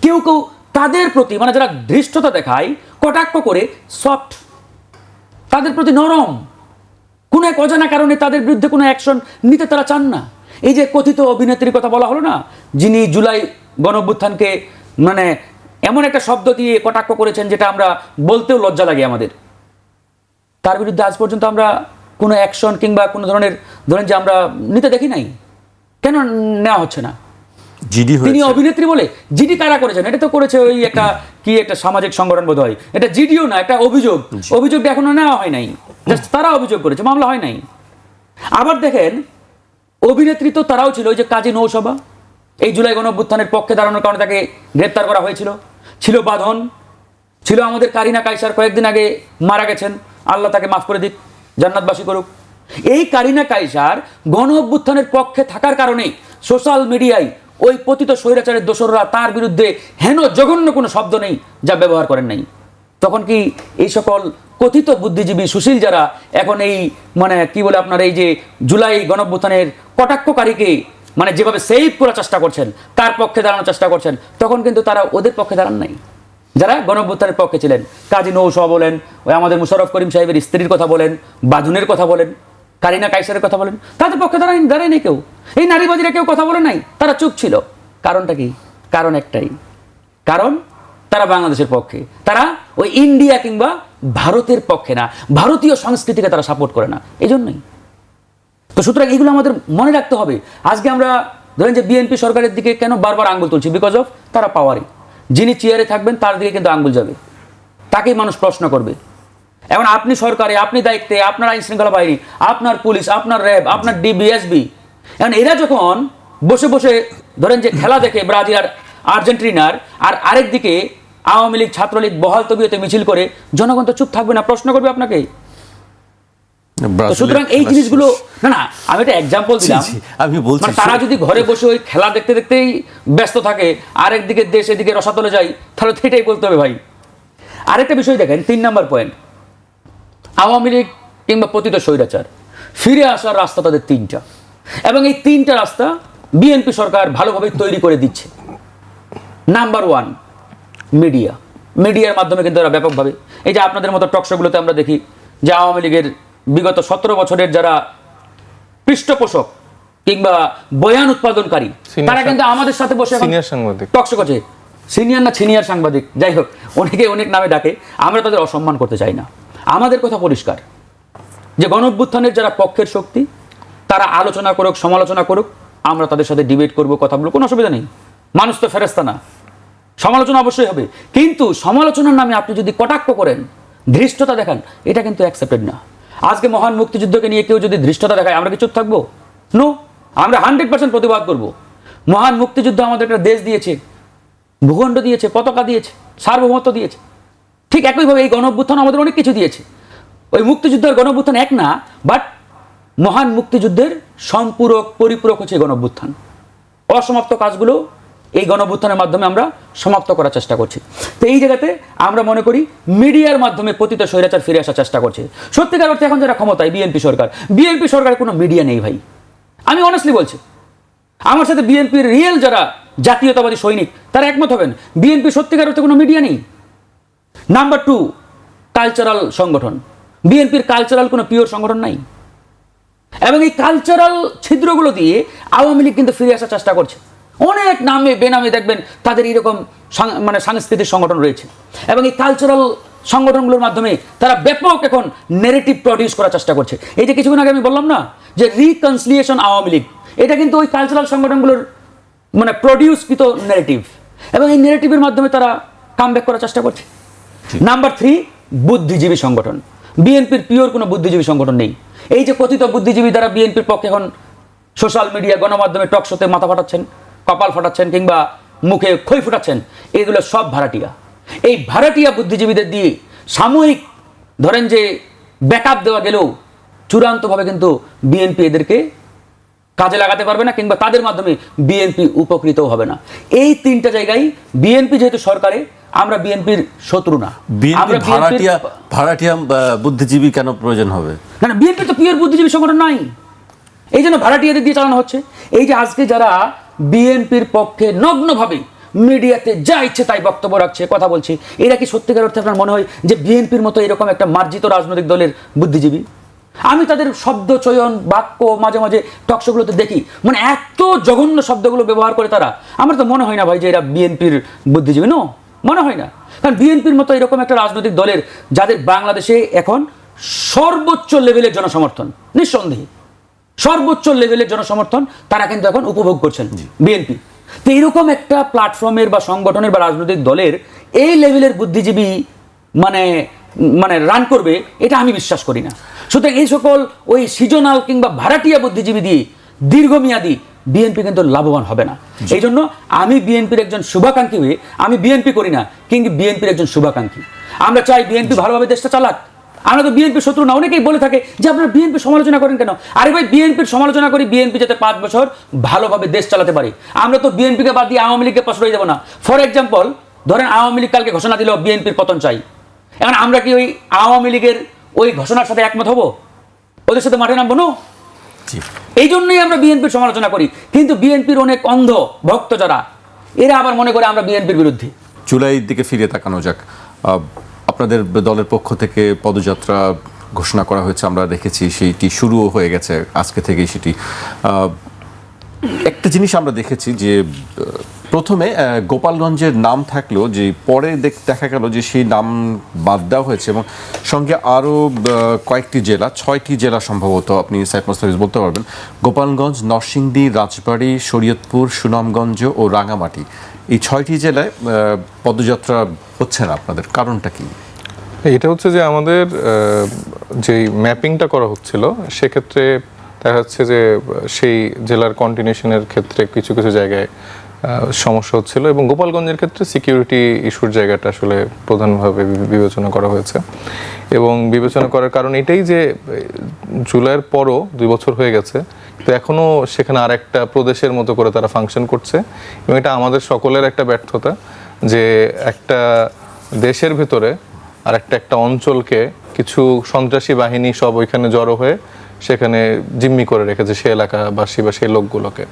কেউ কেউ তাদের প্রতি, মানে যারা ধৃষ্টতা দেখায়, কটাক্ষ করে, সফট, তাদের প্রতি নরম, কোনো এক অজানা কারণে তাদের বিরুদ্ধে কোনো অ্যাকশন নিতে তারা চান না। এই যে কথিত অভিনেত্রীর কথা বলা হলো না, যিনি জুলাই গণঅভ্যুত্থানকে মানে এমন একটা শব্দ দিয়ে কটাক্ষ করেছেন যেটা আমরা বলতেও লজ্জা লাগে আমাদের, তার বিরুদ্ধে আজ পর্যন্ত আমরা কোনো অ্যাকশন কিংবা কোনো ধরনের, ধরেন যে আমরা নিতে দেখি নাই। কেন নেওয়া হচ্ছে না? তিনি অভিনেত্রী বলে জিডি কারা করেছেন? এটা তো করেছে ওই একটা কি একটা সামাজিক সংগঠন বোধ হয়, এটা জিডিও না, একটা অভিযোগটা এখনো নেওয়া হয় নাই, জাস্ট তারা অভিযোগ করেছে, মামলা হয় নাই। আবার দেখেন, অভিনেত্রী তো তারাও ছিল, ওই যে কাজী নৌসভা, এই জুলাই গণঅভ্যুত্থানের পক্ষে দাঁড়ানোর কারণে তাকে গ্রেপ্তার করা হয়েছিল। ছিল বাঁধন, ছিল আমাদের কারিনা কায়সার, কয়েকদিন আগে মারা গেছেন, আল্লাহ তাকে মাফ করে দিক, জান্নাতবাসী করুক। এই কারিনা কায়সার গণঅভ্যুত্থানের পক্ষে থাকার কারণে সোশ্যাল মিডিয়ায় ওই পতিত স্বৈরাচারের দোসররা তার বিরুদ্ধে হেন জঘন্য কোনো শব্দ নেই যা ব্যবহার করেন নাই। তখন কি এই সকল কথিত বুদ্ধিজীবী সুশীল যারা এখন এই মানে কি বলে আপনার এই যে জুলাই গণঅভ্যুত্থানের কটাক্ষকারীকে মানে যেভাবে সেভ করার চেষ্টা করছেন, তার পক্ষে দাঁড়ানোর চেষ্টা করছেন, তখন কিন্তু তারা ওদের পক্ষে দাঁড়ান নাই। যারা গণঅভ্যুত্থানের পক্ষে ছিলেন, কাজী নৌসভা বলেন, ওই আমাদের মুশাররফ করিম সাহেবের স্ত্রীর কথা বলেন, বাঁধনের কথা বলেন, কারিনা কায়সারের কথা বলেন, তাদের পক্ষে দাঁড়ায়নি কেউ। এই নারীবাদীরা কেউ কথা বলে নাই, তারা চুপ ছিল। কারণটা কি? কারণ একটাই, কারণ তারা বাংলাদেশের পক্ষে, তারা ওই ইন্ডিয়া কিংবা ভারতের পক্ষে না, ভারতীয় সংস্কৃতিকে তারা সাপোর্ট করে না, এই জন্যই। তো সুতরাং এগুলো আমাদের মনে রাখতে হবে। আজকে আমরা ধরেন যে বিএনপি সরকারের দিকে কেন বারবার আঙ্গুল তুলছি? বিকজ অফ তারা পাওয়ারে, যিনি চেয়ারে থাকবেন তার দিকে কিন্তু আঙ্গুল যাবে, তাকেই মানুষ প্রশ্ন করবে। এখন আপনি সরকারে, আপনি দায়িত্বে, আপনার আইন শৃঙ্খলা বাহিনী, আপনার পুলিশ, আপনার র্যাব, আপনার ডিবিএসবি, এখন এরা যখন বসে বসে ধরেন যে খেলা দেখে ব্রাজিল আর আর্জেন্টিনার, আর আরেক দিকে আওয়ামী লীগ, ছাত্রলীগ বহাল তবিয়তে মিছিল করে, জনগণ তো চুপ থাকবে না, প্রশ্ন করবে আপনাকে। সুতরাং এই জিনিসগুলো না, আমি একটা এক্সাম্পল দিলাম। আমি বলছি তারা যদি ঘরে বসে ওই খেলা দেখতে দেখতেই ব্যস্ত থাকে, আরেকদিকে দেশ এদিকে রসাতলে যায়, তাহলে তো এটাই বলতে হবে ভাই। আরেকটা বিষয় দেখেন, 3 নম্বর পয়েন্ট, আওয়ামী লীগ কিংবা পতিত স্বৈরাচার ফিরে আসার রাস্তা তাদের 3টা, এবং এই 3টা রাস্তা বিএনপি সরকার ভালোভাবে তৈরি করে দিচ্ছে। নাম্বার 1, মিডিয়ার মাধ্যমে কিন্তু এরা ব্যাপকভাবে, এই যে আপনাদের মতো টকশোগুলোতে আমরা দেখি যে আওয়ামী লীগের বিগত 17 বছরের যারা পৃষ্ঠপোষক কিংবা বয়ান উৎপাদনকারী, তারা কিন্তু আমাদের সাথে বসে টকশো করছে। সিনিয়র সাংবাদিক, যাই হোক, অনেকে অনেক নামে ডাকে, আমরা তাদের অসম্মান করতে চাই না। আমাদের কথা পরিষ্কার যে গণঅভ্যুত্থানের যারা পক্ষের শক্তি, তারা আলোচনা করুক, সমালোচনা করুক, আমরা তাদের সাথে ডিবেট করব, কথা বলবো, কোনো অসুবিধা নেই। মানুষ তো ফেরেস্তা না, সমালোচনা অবশ্যই হবে, কিন্তু সমালোচনার নামে আপনি যদি কটাক্ষ করেন, ধৃষ্টতা দেখান, এটা কিন্তু অ্যাকসেপ্টেড না। আজকে মহান মুক্তিযুদ্ধকে নিয়ে কেউ যদি ধৃষ্টতা দেখায়, আমরা কি চুপ থাকবো? নো, আমরা 100% প্রতিবাদ করব। মহান মুক্তিযুদ্ধ আমাদের একটা দেশ দিয়েছে, ভূখণ্ড দিয়েছে, পতাকা দিয়েছে, সার্বভৌমত্ব দিয়েছে। ঠিক একইভাবে এই গণঅভ্যুত্থান আমাদের অনেক কিছু দিয়েছে। ওই মুক্তিযুদ্ধ আর গণঅভ্যুত্থান এক না, বাট মহান মুক্তিযুদ্ধের সম্পূরক পরিপূরক হচ্ছে গণঅভ্যুত্থান। অসমাপ্ত কাজগুলো এই গণঅভ্যুত্থানের মাধ্যমে আমরা সমাপ্ত করার চেষ্টা করছি। তো এই জায়গাতে আমরা মনে করি মিডিয়ার মাধ্যমে পতিত স্বৈরাচার ফিরে আসার চেষ্টা করছে। সত্যিকার অর্থে এখন যারা ক্ষমতায়, বিএনপি সরকারের কোনো মিডিয়া নেই ভাই, আমি অনেস্টলি বলছি। আমার সাথে বিএনপির রিয়েল যারা জাতীয়তাবাদী সৈনিক তারা একমত হবেন, বিএনপি সত্যিকার অর্থে কোনো মিডিয়া নেই। নাম্বার 2, কালচারাল সংগঠন। বিএনপির কালচারাল কোনো পিওর সংগঠন নাই, এবং এই কালচারাল ছিদ্রগুলো দিয়ে আওয়ামী লীগ কিন্তু ফিরে আসার চেষ্টা করছে। অনেক নামে বেনামে দেখবেন তাদের এরকম মানে সাংস্কৃতিক সংগঠন রয়েছে, এবং এই কালচারাল সংগঠনগুলোর মাধ্যমে তারা ব্যাপক এখন নেরেটিভ প্রডিউস করার চেষ্টা করছে। এই যে কিছুক্ষণ আগে আমি বললাম না যে রিকনসিলিয়েশন আওয়ামী লীগ, এটা কিন্তু ওই কালচারাল সংগঠনগুলোর মানে প্রডিউসকৃত নেরেটিভ, এবং এই নেরেটিভের মাধ্যমে তারা কামব্যাক করার চেষ্টা করছে। নাম্বার 3, বুদ্ধিজীবী সংগঠন। বিএনপির পিওর কোনো বুদ্ধিজীবী সংগঠন নেই। এই যে কথিত বুদ্ধিজীবী দ্বারা বিএনপির পক্ষে এখন সোশ্যাল মিডিয়া, গণমাধ্যমে টক শোতে মাথা ফাটাচ্ছেন, কপাল ফাটাচ্ছেন, কিংবা মুখে খই ফুটাচ্ছেন, এগুলো সব ভাড়াটিয়া। এই ভাড়াটিয়া বুদ্ধিজীবীদের দিয়ে সাময়িক ধরেন যে ব্যাকআপ দেওয়া গেলেও চূড়ান্তভাবে কিন্তু বিএনপি এদেরকে কাজে লাগাতে পারবে না, কিংবা তাদের মাধ্যমে বিএনপি উপকৃতও হবে না। এই 3টা জায়গায় বিএনপি যেহেতু সরকারে, আমরা বিএনপির শত্রু না। বিএনপি ভাড়াটিয়া বুদ্ধিজীবী কেন প্রয়োজন হবে? না, বিএনপি তো পিওর বুদ্ধিজীবী সংগঠন নাই, এই জন্য ভাড়াটিয়াদের দিয়ে চালানো হচ্ছে। এই যে আজকে যারা বিএনপির পক্ষে নগ্নভাবে মিডিয়াতে যা ইচ্ছে তাই বক্তব্য রাখছে, কথা বলছে, এরা কি সত্যিকার অর্থে আপনার মনে হয় যে বিএনপির মতো এরকম একটা মার্জিত রাজনৈতিক দলের বুদ্ধিজীবী? আমি তাদের শব্দ চয়ন, বাক্য মাঝে মাঝে টকশোগুলোতে দেখি, মানে এত জঘন্য শব্দগুলো ব্যবহার করে তারা, আমার তো মনে হয় না ভাই যে এরা বিএনপির বুদ্ধিজীবী। নো, মনে হয় না। কারণ বিএনপির মতো এরকম একটা রাজনৈতিক দলের, যাদের বাংলাদেশে এখন সর্বোচ্চ লেভেলের জনসমর্থন, নিঃসন্দেহে সর্বোচ্চ লেভেলের জনসমর্থন তারা কিন্তু এখন উপভোগ করছেন বিএনপি। তো এরকম একটা প্ল্যাটফর্মের বা সংগঠনের বা রাজনৈতিক দলের এই লেভেলের বুদ্ধিজীবী মানে রান করবে, এটা আমি বিশ্বাস করি না। সুতরাং এই সকল ওই সিজনাল কিংবা ভাড়াটিয়া বুদ্ধিজীবী দিয়ে দীর্ঘমেয়াদী বিএনপি কিন্তু লাভবান হবে না। এই জন্য আমি বিএনপির একজন শুভাকাঙ্ক্ষী হয়ে, আমি বিএনপি করি না, কিন্তু বিএনপির একজন শুভাকাঙ্ক্ষী। আমরা চাই বিএনপি ভালোভাবে দেশটা চালাক। আমরা তো বিএনপির শত্রু না। অনেকেই বলে থাকে যে আপনারা বিএনপি সমালোচনা করেন কেন? আরে ভাই, বিএনপির সমালোচনা করি বিএনপি যাতে 5 বছর ভালোভাবে দেশ চালাতে পারে। আমরা তো বিএনপিকে বাদ দিয়ে আওয়ামী লীগকে প্রশ্রয় দেবো না। ফর এক্সাম্পল, ধরেন আওয়ামী লীগ কালকে ঘোষণা দিল বিএনপির পতন চাই, এখন আমরা কি ওই আওয়ামী লীগের ওই ঘোষণার সাথে একমত হব? ওদের সাথে মাঠে নামবো না? এই জন্যই আমরা বিএনপির সমালোচনা করি। কিন্তু বিএনপির অনেক অন্ধ ভক্ত যারা, এরা আবার মনে করে আমরা বিএনপির বিরুদ্ধে। জুলাইয়ের দিকে ফিরে তাকানো যাক। আপনাদের দলের পক্ষ থেকে পদযাত্রা ঘোষণা করা হয়েছে, আমরা দেখেছি সেইটি শুরুও হয়ে গেছে আজকে থেকেই। সেটি একটা জিনিস আমরা দেখেছি যে প্রথমে গোপালগঞ্জের নাম থাকলেও যে পরে দেখা গেল যে সেই নাম বাদ দেওয়া হয়েছে, এবং সঙ্গে আরও কয়েকটি জেলা, 6টি জেলা সম্ভবত, আপনি সাইফ মোস্তাফিজ বলতে পারবেন, গোপালগঞ্জ, নরসিংদী, রাজবাড়ী, শরীয়তপুর, সুনামগঞ্জ ও রাঙামাটি, এই 6টি জেলায় পদযাত্রা হচ্ছে না। আপনাদের কারণটা কি? এটা হচ্ছে যে আমাদের যেই ম্যাপিংটা করা হচ্ছিল, সেক্ষেত্রে দেখা যাচ্ছে যে সেই জেলার কন্টিনিউশনের ক্ষেত্রে কিছু কিছু জায়গায় সমস্যা হচ্ছিল, এবং গোপালগঞ্জের ক্ষেত্রে সিকিউরিটি ইস্যুর জায়গাটা আসলে প্রধানভাবে বিবেচনা করা হয়েছে। এবং বিবেচনা করার কারণ এটাই যে জুলাইয়ের পরও 2 বছর হয়ে গেছে, তো এখনও সেখানে আরেকটা প্রদেশের মতো করে তারা ফাংশন করছে, এবং এটা আমাদের সকলের একটা ব্যর্থতা যে একটা দেশের ভিতরে আর একটা অঞ্চলকে কিছু সন্ত্রাসী বাহিনী সব ওইখানে জড়ো হয়ে সেখানে জিম্মি করে রেখেছে সে এলাকাবাসী বা সেই লোকগুলোকে।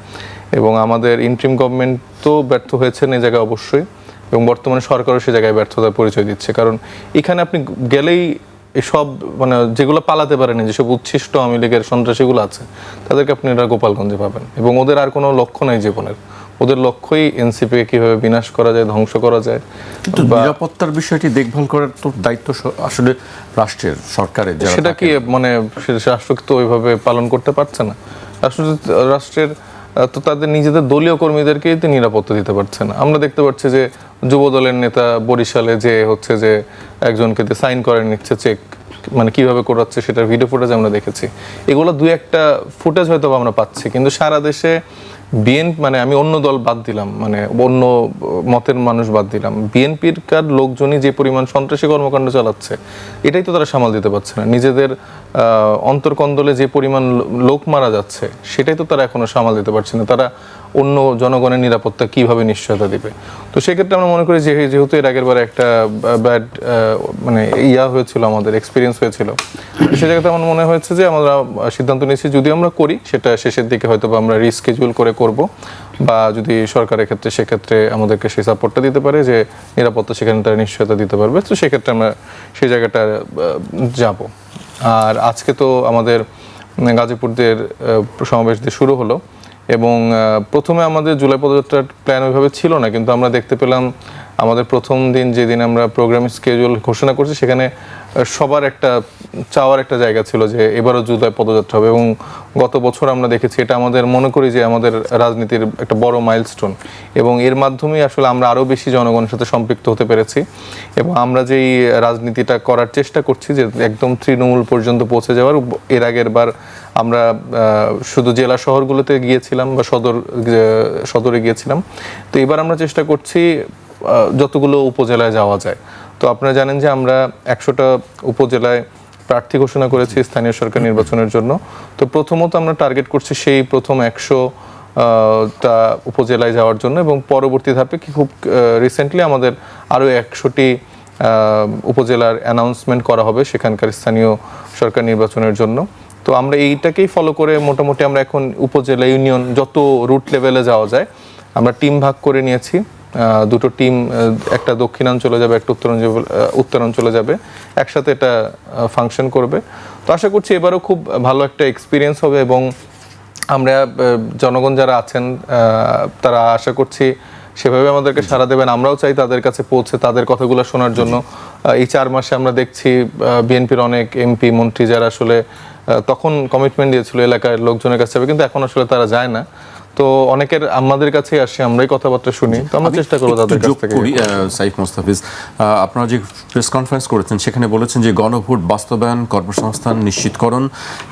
এবং আমাদের ইন্ট্রিম গভর্নমেন্ট তো ব্যর্থ হয়েছেন এই জায়গায় অবশ্যই, এবং বর্তমানে সরকারও সে জায়গায় ব্যর্থতার পরিচয় দিচ্ছে। কারণ এখানে আপনি গেলেই এসব মানে যেগুলো পালাতে পারেনি, যেসব উচ্ছিষ্ট আওয়ামী লীগের সন্ত্রাসীগুলো আছে, তাদেরকে আপনি এটা গোপালগঞ্জে পাবেন। এবং ওদের আর কোনো লক্ষ্য নাই জীবনের, ওদের লক্ষ্যই এনসিপিকে কিভাবে বিনাশ করা যায়, ধ্বংস করা যায়। কিন্তু নিরাপত্তার বিষয়টি দেখভাল করার তো দায়িত্ব আসলে রাষ্ট্রের, সরকারের। সেটা কি মানে রাষ্ট্র তো ওইভাবে পালন করতে পারছে না। রাষ্ট্রের তো তাদের নিজেদের দলীয় কর্মীদেরকেই তো নিরাপত্তা দিতে পারছে না। আমরা দেখতে পাচ্ছি যে যুব দলের নেতা বরিশালে যে হচ্ছে যে একজনকে সাইন করে নিচ্ছে চেক, মানে কিভাবে করাচ্ছে সেটার ভিডিও ফুটেজ আমরা দেখেছি। এগুলো দুই একটা ফুটেজ হয়তো আমরা পাচ্ছি, কিন্তু সারা দেশে মানে আমি অন্য দল বাদ দিলাম, মানে অন্য মতের মানুষ বাদ দিলাম, বিএনপির কার লোকজনই যে পরিমাণ সন্ত্রাসী কর্মকাণ্ড চালাচ্ছে এটাই তো তারা সামাল দিতে পারছে না। নিজেদের অন্তর্কন্দলে যে পরিমাণ লোক মারা যাচ্ছে সেটাই তো তারা এখনো সামাল দিতে পারছে না। তারা অন্য জনগণের নিরাপত্তা কিভাবে নিশ্চয়তা দিবে? তো সেক্ষেত্রে আমরা মনে করি যেহেতু এর আগের বারে একটা ব্যাড মানে হয়েছিল, আমাদের এক্সপিরিয়েন্স হয়েছিল, সে জায়গাতে আমার মনে হয়েছে যে আমরা সিদ্ধান্ত নিয়েছি যদি আমরা করি সেটা শেষের দিকে হয়তো আমরা রিস্কেজুয়াল করে করব, বা যদি সরকারের ক্ষেত্রে সেক্ষেত্রে আমাদেরকে সেই সাপোর্টটা দিতে পারে যে নিরাপত্তা সেখানে তারা নিশ্চয়তা দিতে পারবে, তো সেক্ষেত্রে আমরা সেই জায়গাটা যাব। আর আজকে তো আমাদের গাজীপুরদের সমাবেশ দিয়ে শুরু হলো, এবং প্রথমে আমাদের জুলাই পদযাত্রার প্ল্যান ওইভাবে ছিল না, কিন্তু আমরা দেখতে পেলাম আমাদের প্রথম দিন যেদিন আমরা প্রোগ্রাম স্কেজুল ঘোষণা করছি সেখানে সবার একটা চাওয়ার একটা জায়গা ছিল যে এবারও জুলাই পদযাত্রা হবে, এবং গত বছর আমরা দেখেছি এটা আমাদের মনে করি যে আমাদের রাজনীতির একটা বড় মাইলস্টোন, এবং এর মাধ্যমেই আসলে আমরা আরও বেশি জনগণের সাথে সম্পৃক্ত হতে পেরেছি। এবং আমরা যেই রাজনীতিটা করার চেষ্টা করছি যে একদম তৃণমূল পর্যন্ত পৌঁছে যাওয়ার, এর আগের বার আমরা শুধু জেলা শহরগুলোতে গিয়েছিলাম বা সদরে গিয়েছিলাম, তো এবার আমরা চেষ্টা করছি যতগুলো উপজেলায় যাওয়া যায়। তো আপনারা জানেন যে আমরা 100টা উপজেলায় প্রার্থী ঘোষণা করেছি স্থানীয় সরকার নির্বাচনের জন্য। তো প্রথমত আমরা টার্গেট করছি সেই প্রথম 100টা উপজেলায় যাওয়ার জন্য, এবং পরবর্তী ধাপে খুব রিসেন্টলি আমাদের আরও 100টি উপজেলার অ্যানাউন্সমেন্ট করা হবে সেখানকার স্থানীয় সরকার নির্বাচনের জন্য। তো আমরা এইটাকেই ফলো করে মোটামুটি আমরা এখন উপজেলা, ইউনিয়ন, যত রুট লেভেলে যাওয়া যায় আমরা টিম ভাগ করে নিয়েছি। দুটো টিম, একটা দক্ষিণাঞ্চলে যাবে, একটা উত্তরাঞ্চলে যাবে, একসাথে এটা ফাংশন করবে। তো আশা করছি এবারও খুব ভালো একটা এক্সপিরিয়েন্স হবে, এবং আমরা জনগণ যারা আছেন তারা আশা করছি সেভাবে আমাদেরকে সাড়া দেবেন। আমরাও চাই তাদের কাছে পৌঁছে তাদের কথাগুলো শোনার জন্য। এই 4 মাসে আমরা দেখছি বিএনপির অনেক এমপি মন্ত্রী যারা আসলে তখন কমিটমেন্ট দিয়েছিল এলাকার লোকজনের কাছে যাবে, কিন্তু এখন আসলে তারা যায় না। তো অনেকের আমাদের কাছে আসে, আমরাই কথাবার্তা শুনি, তো আমরা চেষ্টা করবো তাদের কাছ থেকে। সাইফ মোস্তাফিজ, আপনারা যে প্রেস কনফারেন্স করেছেন সেখানে বলেছেন যে গণভোট বাস্তবায়ন, কর্মসংস্থান নিশ্চিতকরণ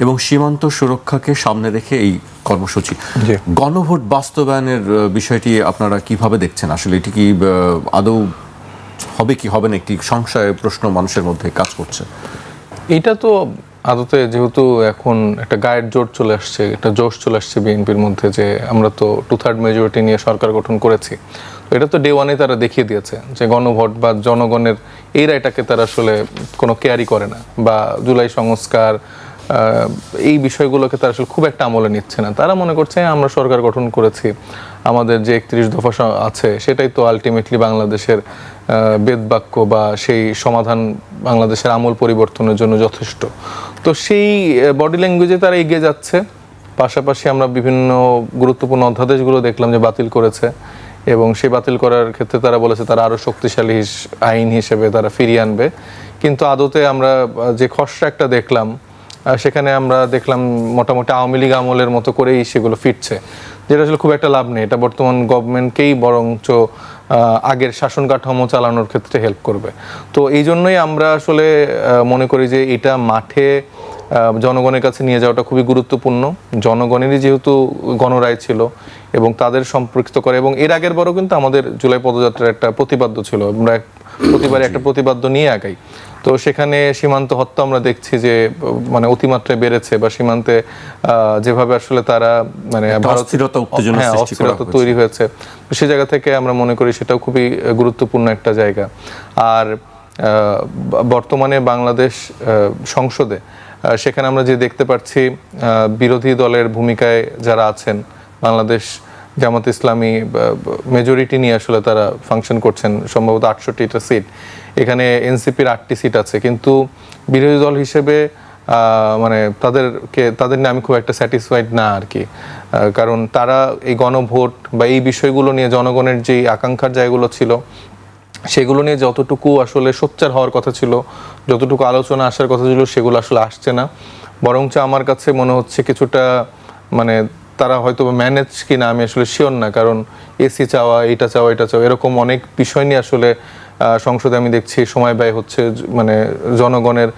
এবং সীমান্ত সুরক্ষাকে সামনে রেখে এই কর্মসূচি। গণভোট বাস্তবায়নের বিষয়টি আপনারা কিভাবে দেখছেন? আসলে এটি কি আদৌ হবে কি হবে না, একটি সংশয় প্রশ্ন মানুষের মধ্যে কাজ করছে। এইটা তো আদতে যেহেতু এখন একটা গায়ের জোর চলে আসছে, একটা জোশ চলে আসছে বিএনপির মধ্যে যে আমরা তো 2/3 মেজরিটি নিয়ে সরকার গঠন করেছি, তো এটা তো ডে ওয়ানে তারা দেখিয়ে দিয়েছে যে গণভোট বা জনগণের এই রায়টাকে তারা আসলে কোনো কেয়ারই করে না, বা জুলাই সংস্কার এই বিষয়গুলোকে তারা আসলে খুব একটা আমলে নিচ্ছে না। তারা মনে করছে আমরা সরকার গঠন করেছি, আমাদের যে 31 দফা আছে সেটাই তো আলটিমেটলি বাংলাদেশের বেদবাক্য বা সেই সমাধান বাংলাদেশের আমূল পরিবর্তনের জন্য যথেষ্ট। তো সেই বডি ল্যাঙ্গুয়েজে তারা এগিয়ে যাচ্ছে। পাশাপাশি আমরা বিভিন্ন গুরুত্বপূর্ণ অধ্যাদেশগুলো দেখলাম যে বাতিল করেছে, এবং সেই বাতিল করার ক্ষেত্রে তারা বলেছে তারা আরও শক্তিশালী আইন হিসেবে তারা ফিরিয়ে আনবে। কিন্তু আদতে আমরা যে খসড়া একটা দেখলাম সেখানে আমরা দেখলাম মোটামুটি আওয়ামী লীগ আমলের মতো করেই সেগুলো ফিরছে, যেটা আসলে খুব একটা লাভ নেই। এটা বর্তমান গভর্নমেন্টকেই বরঞ্চ আগের শাসন কাঠামো চালানোর ক্ষেত্রে হেল্প করবে। তো এই জন্যই আমরা আসলে মনে করি যে এটা মাঠে জনগণের কাছে নিয়ে যাওয়াটা খুবই গুরুত্বপূর্ণ। জনগণেরই যেহেতু গণরায় ছিল এবং তাদের সম্পৃক্ত করে, এবং এর আগের বারও কিন্তু আমাদের জুলাই পদযাত্রার একটা প্রতিপাদ্য ছিল, আমরা প্রতিবারে একটা প্রতিপাদ্য নিয়ে আগাই। তো সেখানে সীমান্ত হত্যা আমরা দেখছি যে মানে অতিমাত্রায় বেড়েছে, বা সীমান্তে যেভাবে আসলে তারা মানে অস্থিরতা তৈরি হয়েছে, সে জায়গা থেকে আমরা মনে করি সেটাও খুবই গুরুত্বপূর্ণ একটা জায়গা। আর বর্তমানে বাংলাদেশ সংসদে সেখানে আমরা যে দেখতে পাচ্ছি বিরোধী দলের ভূমিকায় যারা আছেন, বাংলাদেশ জামাত ইসলামী মেজরিটি নিয়ে আসলে তারা ফাংশন করছেন, সম্ভবত 68টা সিট। এখানে এনসিপির 8টি সিট আছে, কিন্তু বিরোধী দল হিসেবে মানে তাদের নিয়ে আমি খুব একটা স্যাটিসফাইড না আর কি। কারণ তারা এই গণভোট বা এই বিষয়গুলো নিয়ে জনগণের যেই আকাঙ্ক্ষার জায়গাগুলো ছিল সেগুলো নিয়ে যতটুকু আসলে সোচ্চার হওয়ার কথা ছিল, যতটুকু আলোচনা আসার কথা ছিল, সেগুলো আসলে আসছে না। বরঞ্চ আমার কাছে মনে হচ্ছে কিছুটা মানে তারা হয়তো ম্যানেজ কিনা আমি আসলে শিওর না, কারণ এসি চাওয়া, এটা চাওয়া, এটা চাওয়া, এরকম অনেক বিষয় নিয়ে আসলে সংসদে আমি দেখছি সময় ব্যয় হচ্ছে, মানে জনগণের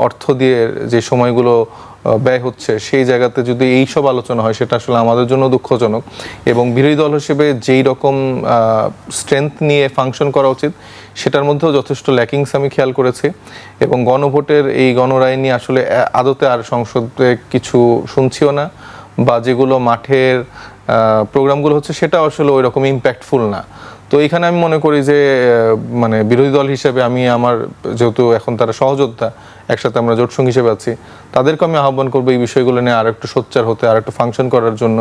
অর্থ দিয়ে যে সময়গুলো ব্যয় হচ্ছে, সেই জায়গাতে যদি এই সব আলোচনা হয় সেটা আসলে আমাদের জন্য দুঃখজনক। এবং বিরোধী দল হিসেবে যেই রকম স্ট্রেংথ নিয়ে ফাংশন করা উচিত সেটার মধ্যেও যথেষ্ট ল্যাকিংস আমি খেয়াল করেছি। এবং গণভোটের এই গণরায় নিয়ে আসলে আদতে আর সংসদে কিছু শুনছিও না, বা যেগুলো মাঠের প্রোগ্রামগুলো হচ্ছে সেটা আসলে ওই রকম ইম্প্যাক্টফুল না। তো এখানে আমি মনে করি যে মানে বিরোধী দল হিসেবে আমি আমার, যেহেতু এখন তারা সহযোদ্ধা, একসাথে আমরা জোটসংঘ হিসেবে আছি, তাদেরকে আমি আহ্বান করবো এই বিষয়গুলো নিয়ে আর একটু সোচ্চার হতে, আর একটু ফাংশন করার জন্য।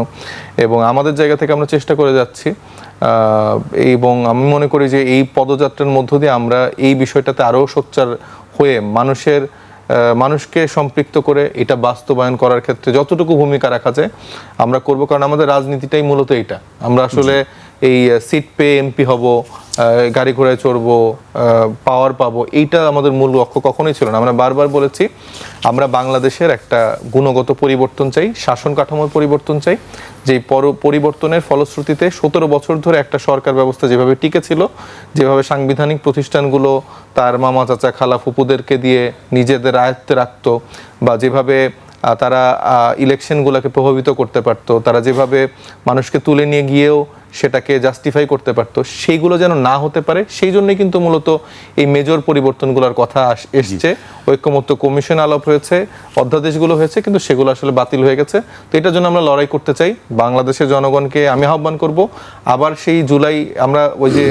এবং আমাদের জায়গা থেকে আমরা চেষ্টা করে যাচ্ছি, এবং আমি মনে করি যে এই পদযাত্রার মধ্য দিয়ে আমরা এই বিষয়টাতে আরও সোচ্চার হয়ে মানুষকে সম্পৃক্ত করে এটা বাস্তবায়ন করার ক্ষেত্রে যতটুকু ভূমিকা রাখা যায় আমরা করব। কারণ আমাদের রাজনীতিটাই মূলত এটা, আমরা আসলে এই সিট পেয়ে এমপি হব, গাড়ি ঘোড়ায় চড়বো, পাওয়ার পাবো, এইটা আমাদের মূল লক্ষ্য কখনোই ছিল না। আমরা বারবার বলেছি আমরা বাংলাদেশের একটা গুণগত পরিবর্তন চাই, শাসন কাঠামোর পরিবর্তন চাই, যে পরিবর্তনের ফলশ্রুতিতে 17 বছর ধরে একটা সরকার ব্যবস্থা যেভাবে টিকে ছিল, যেভাবে সাংবিধানিক প্রতিষ্ঠানগুলো তার মামা চাচা খালা ফুপুদেরকে দিয়ে নিজেদের আয়ত্তে রাখতো, বা যেভাবে তারা ইলেকশনগুলোকে প্রভাবিত করতে পারতো, তারা যেভাবে মানুষকে তুলে নিয়ে গিয়েও সেটাকে জাস্টিফাই করতে পারতো, সেইগুলো যেন না হতে পারে, সেই জন্যই কিন্তু মূলত এই মেজর পরিবর্তনগুলোর কথা এসছে। ঐক্যমত্য কমিশন আলাপ হয়েছে, অধ্যাদেশগুলো হয়েছে, কিন্তু সেগুলো আসলে বাতিল হয়ে গেছে। তো এটার জন্য আমরা লড়াই করতে চাই। বাংলাদেশের জনগণকে আমি আহ্বান করব, আবার সেই জুলাই আমরা ওই যে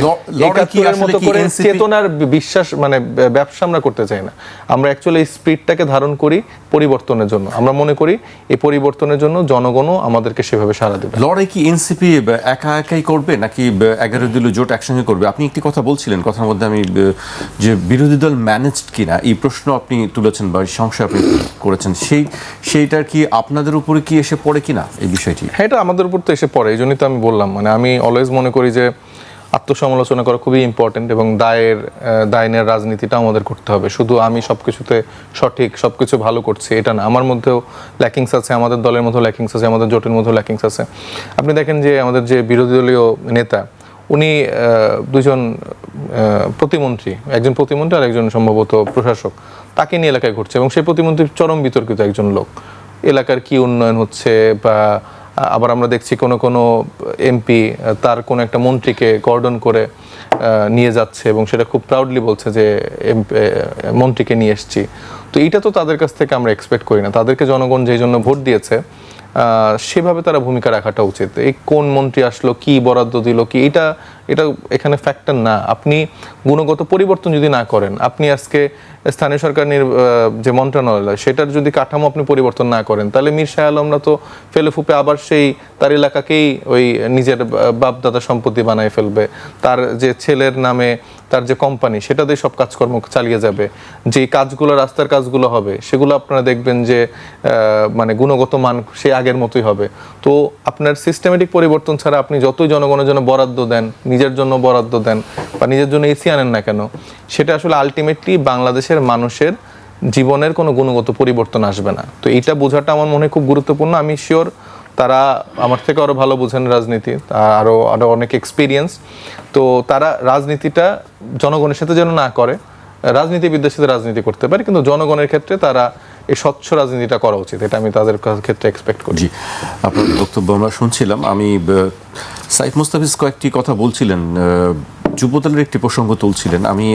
একাত্তরের মতো করে চেতনার বিশ্বাস, মানে ব্যবসা আমরা করতে চাই না। আমরা অ্যাকচুয়ালি এই স্পিরিটটাকে ধারণ করি পরিবর্তনের জন্য। আমরা মনে করি এই পরিবর্তনের জন্য জনগণও আমাদেরকে সেভাবে সাড়া দেবে। লড়াই কি এনসিপি একা একাই করবে নাকি 11 দলীয় জোট একসঙ্গে করবে? আপনি একটি কথা বলছিলেন, কথার মধ্যে আমি যে বিরোধী দল ম্যানেজড কিনা এই প্রশ্ন আপনি তুলেছেন বা সংশয় আপনি করেছেন, সেইটার কি আপনাদের উপরে কি এসে পড়ে কিনা এই বিষয়টি? হ্যাঁ, এটা আমাদের উপর তো এসে পড়ে, এই জন্যই তো আমি বললাম, মানে আমি অলওয়েজ মনে করি যে আত্মসমালোচনা করা খুবই ইম্পর্টেন্ট, এবং দায়ের রাজনীতিটা আমাদের করতে হবে। শুধু আমি সবকিছুতে সঠিক, সবকিছু ভালো করছি এটা না, আমার মধ্যেও ল্যাকিংস আছে, আমাদের দলের মধ্যেও ল্যাকিংস আছে, আমাদের জোটের মধ্যেও ল্যাকিংস আছে। আপনি দেখেন যে আমাদের যে বিরোধী দলীয় নেতা, উনি দুজন প্রতিমন্ত্রী, একজন প্রতিমন্ত্রী আর একজন সম্ভবত প্রশাসক, তাকে নিয়ে এলাকায় ঘুরছে, এবং সেই প্রতিমন্ত্রী চরম বিতর্কিত একজন লোক। এলাকার কি উন্নয়ন হচ্ছে, বা আবার আমরা দেখছি কোনো এমপি তার কোনো একটা মন্ত্রীকে গর্ডন করে নিয়ে যাচ্ছে, এবং সেটা খুব প্রাউডলি বলছে যে মন্ত্রীকে নিয়ে এসেছি। তো এইটা তো তাদের কাছ থেকে আমরা এক্সপেক্ট করি না। তাদেরকে জনগণ যেই জন্য ভোট দিয়েছে সেভাবে তারা ভূমিকা রাখাটা উচিত। এই কোন মন্ত্রী আসলো, কি বরাদ্দ দিল, কি এটা এখানে ফ্যাক্টর না। আপনি গুণগত পরিবর্তন যদি না করেন, আপনি আজকে স্থানীয় সরকার যে মন্ত্রণালয়, সেটার যদি কাঠামো আপনি পরিবর্তন না করেন, তাহলে মীর শাহ আলমরা তো ফেলে ফুপে আবার সেই তার এলাকাকেই ওই নিজের বাপ দাদা সম্পত্তি বানায় ফেলবে। তার যে ছেলের নামে তার যে কোম্পানি, সেটা দিয়ে সব কাজকর্ম চালিয়ে যাবে। যে কাজগুলো, রাস্তার কাজগুলো হবে, সেগুলো আপনারা দেখবেন যে মানে গুণগত মান সে আগের মতোই হবে। তো আপনার সিস্টেমেটিক পরিবর্তন ছাড়া আপনি যতই জনগণের জন্য বরাদ্দ দেন, নিজের জন্য বরাদ্দ দেন, বা নিজের জন্য এসি আনেন না কেন, সেটা আসলে আলটিমেটলি বাংলাদেশের মানুষের জীবনের কোনো গুণগত পরিবর্তন আসবে না। তো এইটা বোঝাটা আমার মনে হয় খুব গুরুত্বপূর্ণ। আমি শিওর তারা আমার থেকে আরো ভালো বোঝেন রাজনীতি, আরো অনেক এক্সপিরিয়েন্স। তো তারা রাজনীতিটা জনগণের সাথে যেন না করে, রাজনীতিবিদদের সাথে রাজনীতি করতে পারে, কিন্তু জনগণের ক্ষেত্রে তারা এই স্বচ্ছ রাজনীতিটা করা উচিত, এটা আমি তাদের ক্ষেত্রে এক্সপেক্ট করি। আপনার বক্তব্য আমরা শুনছিলাম। আমি সাইফ মুস্তাফিজ কয়েকটি কথা বলছিলেন, যুবদলের একটি প্রসঙ্গ তুলছিলেন। আমি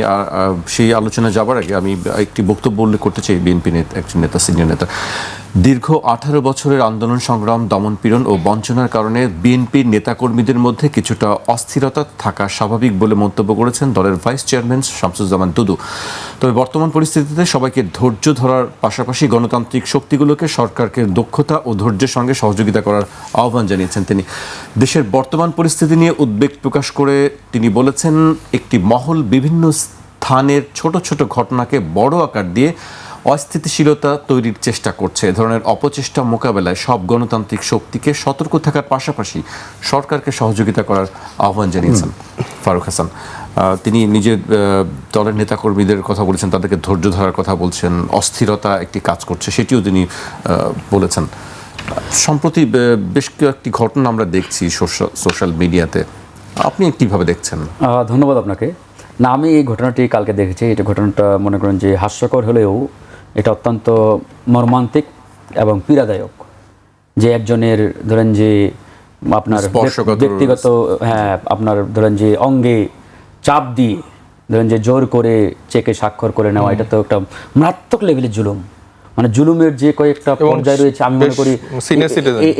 সেই আলোচনা যাবার আগে আমি একটি বক্তব্য উল্লেখ করতে চাই বিএনপি একজন নেতা, সিনিয়র নেতা। দীর্ঘ 18 বছরের আন্দোলন সংগ্রাম, দমনপীড়ন ও বঞ্চনার কারণে বিএনপির নেতাকর্মীদের মধ্যে কিছুটা অস্থিরতা থাকা স্বাভাবিক বলে মন্তব্য করেছেন দলের ভাইস চেয়ারম্যান শামসুজ্জামান দুদু। তবে বর্তমান পরিস্থিতিতে সবাইকে ধৈর্য ধরার পাশাপাশি গণতান্ত্রিক শক্তিগুলোকে সরকারকে দক্ষতা ও ধৈর্যের সঙ্গে সহযোগিতা করার আহ্বান জানিয়েছেন তিনি। দেশের বর্তমান পরিস্থিতি নিয়ে উদ্বেগ প্রকাশ করে তিনি বলেছেন, একটি মহল বিভিন্ন স্থানের ছোট ছোট ঘটনাকে বড় আকার দিয়ে অস্থিতিশীলতা তৈরির চেষ্টা করছে। এ ধরনের অপচেষ্টা মোকাবেলায় সব গণতান্ত্রিক শক্তিকে সতর্ক থাকার পাশাপাশি সরকারকে সহযোগিতা করার আহ্বান জানিয়েছেন ফারুক হাসান। তিনি নিজের দলের নেতাকর্মীদের কথা বলেছেন, তাদেরকে ধৈর্য ধরার কথা বলছেন, অস্থিরতা একটি কাজ করছে সেটিও তিনি বলেছেন। সম্প্রতি বেশ কয়েকটি ঘটনা আমরা দেখছি সোশ্যাল মিডিয়াতে, আপনি কিভাবে দেখছেন? ধন্যবাদ আপনাকে। না, আমি এই ঘটনাটি কালকে দেখেছি। এটা ঘটনাটা মনে করেন যে হাস্যকর হলেও এটা অত্যন্ত মর্মান্তিক এবং পীড়াদায়ক, যে একজনের ধরেন যে আপনার স্পর্শকাতর ব্যক্তিগত, হ্যাঁ, আপনার ধরেন যে অঙ্গে চাপ দিয়ে ধরেন যে জোর করে চেকে স্বাক্ষর করে নেওয়া, এটা তো একটা মারাত্মক লেভেলের জুলুম। মানে জুলুমের যে কয়েকটা পর্যায় রয়েছে, আমি মনে করি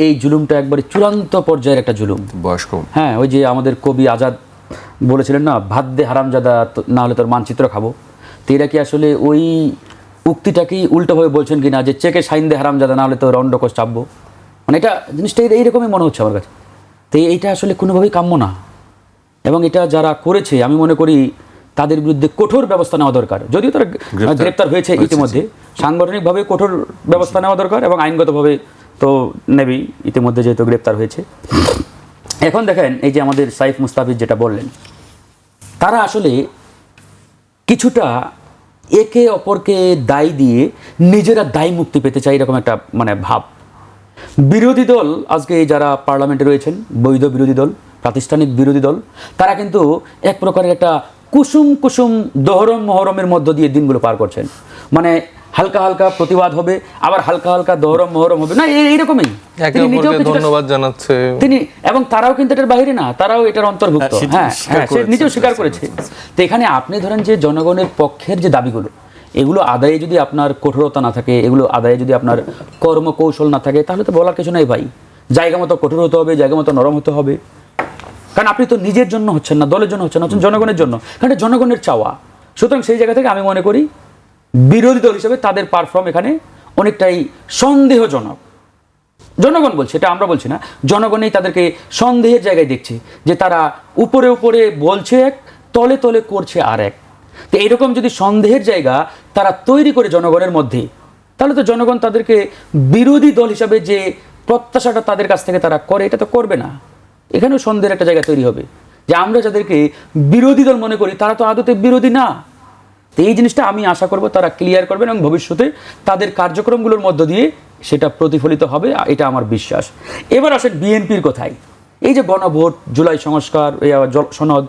এই জুলুমটা একবারে চূড়ান্ত পর্যায়ের একটা জুলুম। বয়স্ক, হ্যাঁ, ওই যে আমাদের কবি আজাদ বলেছিলেন না, ভাত দে হারামজাদা, না হলে তোর মানচিত্র খাবো। তো এরা কি আসলে ওই উক্তিটাকেই উল্টোভাবে বলছেন কি না, যে চেকে সাইন দে হারামজাদা, না হলে তোর অন্ডকোষ চাপবো? মানে এটা জিনিসটা এইরকমই মনে হচ্ছে আমার কাছে। তো এইটা আসলে কোনোভাবেই কাম্য না, এবং এটা যারা করেছে আমি মনে করি তাদের বিরুদ্ধে কঠোর ব্যবস্থা নেওয়া দরকার। যদিও তারা গ্রেপ্তার হয়েছে ইতিমধ্যে, সাংগঠনিকভাবে কঠোর ব্যবস্থা নেওয়া দরকার এবং আইনগতভাবে তো নেবেই, ইতিমধ্যে যেহেতু গ্রেপ্তার হয়েছে। এখন দেখেন, এই যে আমাদের সাইফ মুস্তাফিজ যেটা বললেন, তারা আসলে কিছুটা একে অপরকে দায় দিয়ে নিজেরা দায় মুক্তি পেতে চায়, এরকম একটা মানে ভাব। বিরোধী দল আজকে যারা পার্লামেন্টে রয়েছেন, বৈধ বিরোধী দল, প্রাতিষ্ঠানিক বিরোধী দল, তারা কিন্তু এক প্রকারের একটা কুসুম কুসুম দহরম মহরমের মধ্য দিয়ে দিনগুলো পার করছেন। মানে হালকা হালকা প্রতিবাদ হবে, আবার হালকা হালকা দহরম মহরম হবে, না এইরকমই ধন্যবাদ জানাচ্ছে তিনি, এবং তারাও কিন্তু এটার বাইরে না, তারাও এটার অন্তর্ভুক্ত। হ্যাঁ, সে নিজেও স্বীকার করেছে। তো এখানে আপনি ধরেন যে জনগণের পক্ষের যে দাবিগুলো, এগুলো আদায়ে যদি আপনার কঠোরতা না থাকে, এগুলো আদায়ে যদি আপনার কর্মকৌশল না থাকে, তাহলে তো বলার কিছু নাই ভাই। জায়গা মতো কঠোর হতে হবে, জায়গা মতো নরম হতে হবে। কারণ আপনি তো নিজের জন্য হচ্ছেন না, দলের জন্য হচ্ছেন না, হচ্ছেন জনগণের জন্য, কারণ এটা জনগণের চাওয়া। সুতরাং সেই জায়গা থেকে আমি মনে করি বিরোধী দল হিসেবে তাদের পারফর্ম এখানে অনেকটাই সন্দেহজনক। জনগণ বলছে, এটা আমরা বলছি না, জনগণই তাদেরকে সন্দেহের জায়গায় দেখছে, যে তারা উপরে উপরে বলছে এক, তলে তলে করছে আর এক। তো এইরকম যদি সন্দেহের জায়গা তারা তৈরি করে জনগণের মধ্যে, তাহলে তো জনগণ তাদেরকে বিরোধী দল হিসাবে যে প্রত্যাশাটা তাদের কাছ থেকে তারা করে, এটা তো করবে না। এখানেও সন্দেহের একটা জায়গা তৈরি হবে, যে আমরা যাদেরকে বিরোধী দল মনে করি তারা তো আদতে বিরোধী না। তো এই জিনিসটা আমি আশা করব তারা ক্লিয়ার করবেন, এবং ভবিষ্যতে তাদের কার্যক্রমগুলোর মধ্য দিয়ে সেটা প্রতিফলিত হবে, এটা আমার বিশ্বাস। এবার আসেন বিএনপির কথায়। এই যে গণভোট, জুলাই সংস্কার, সনদ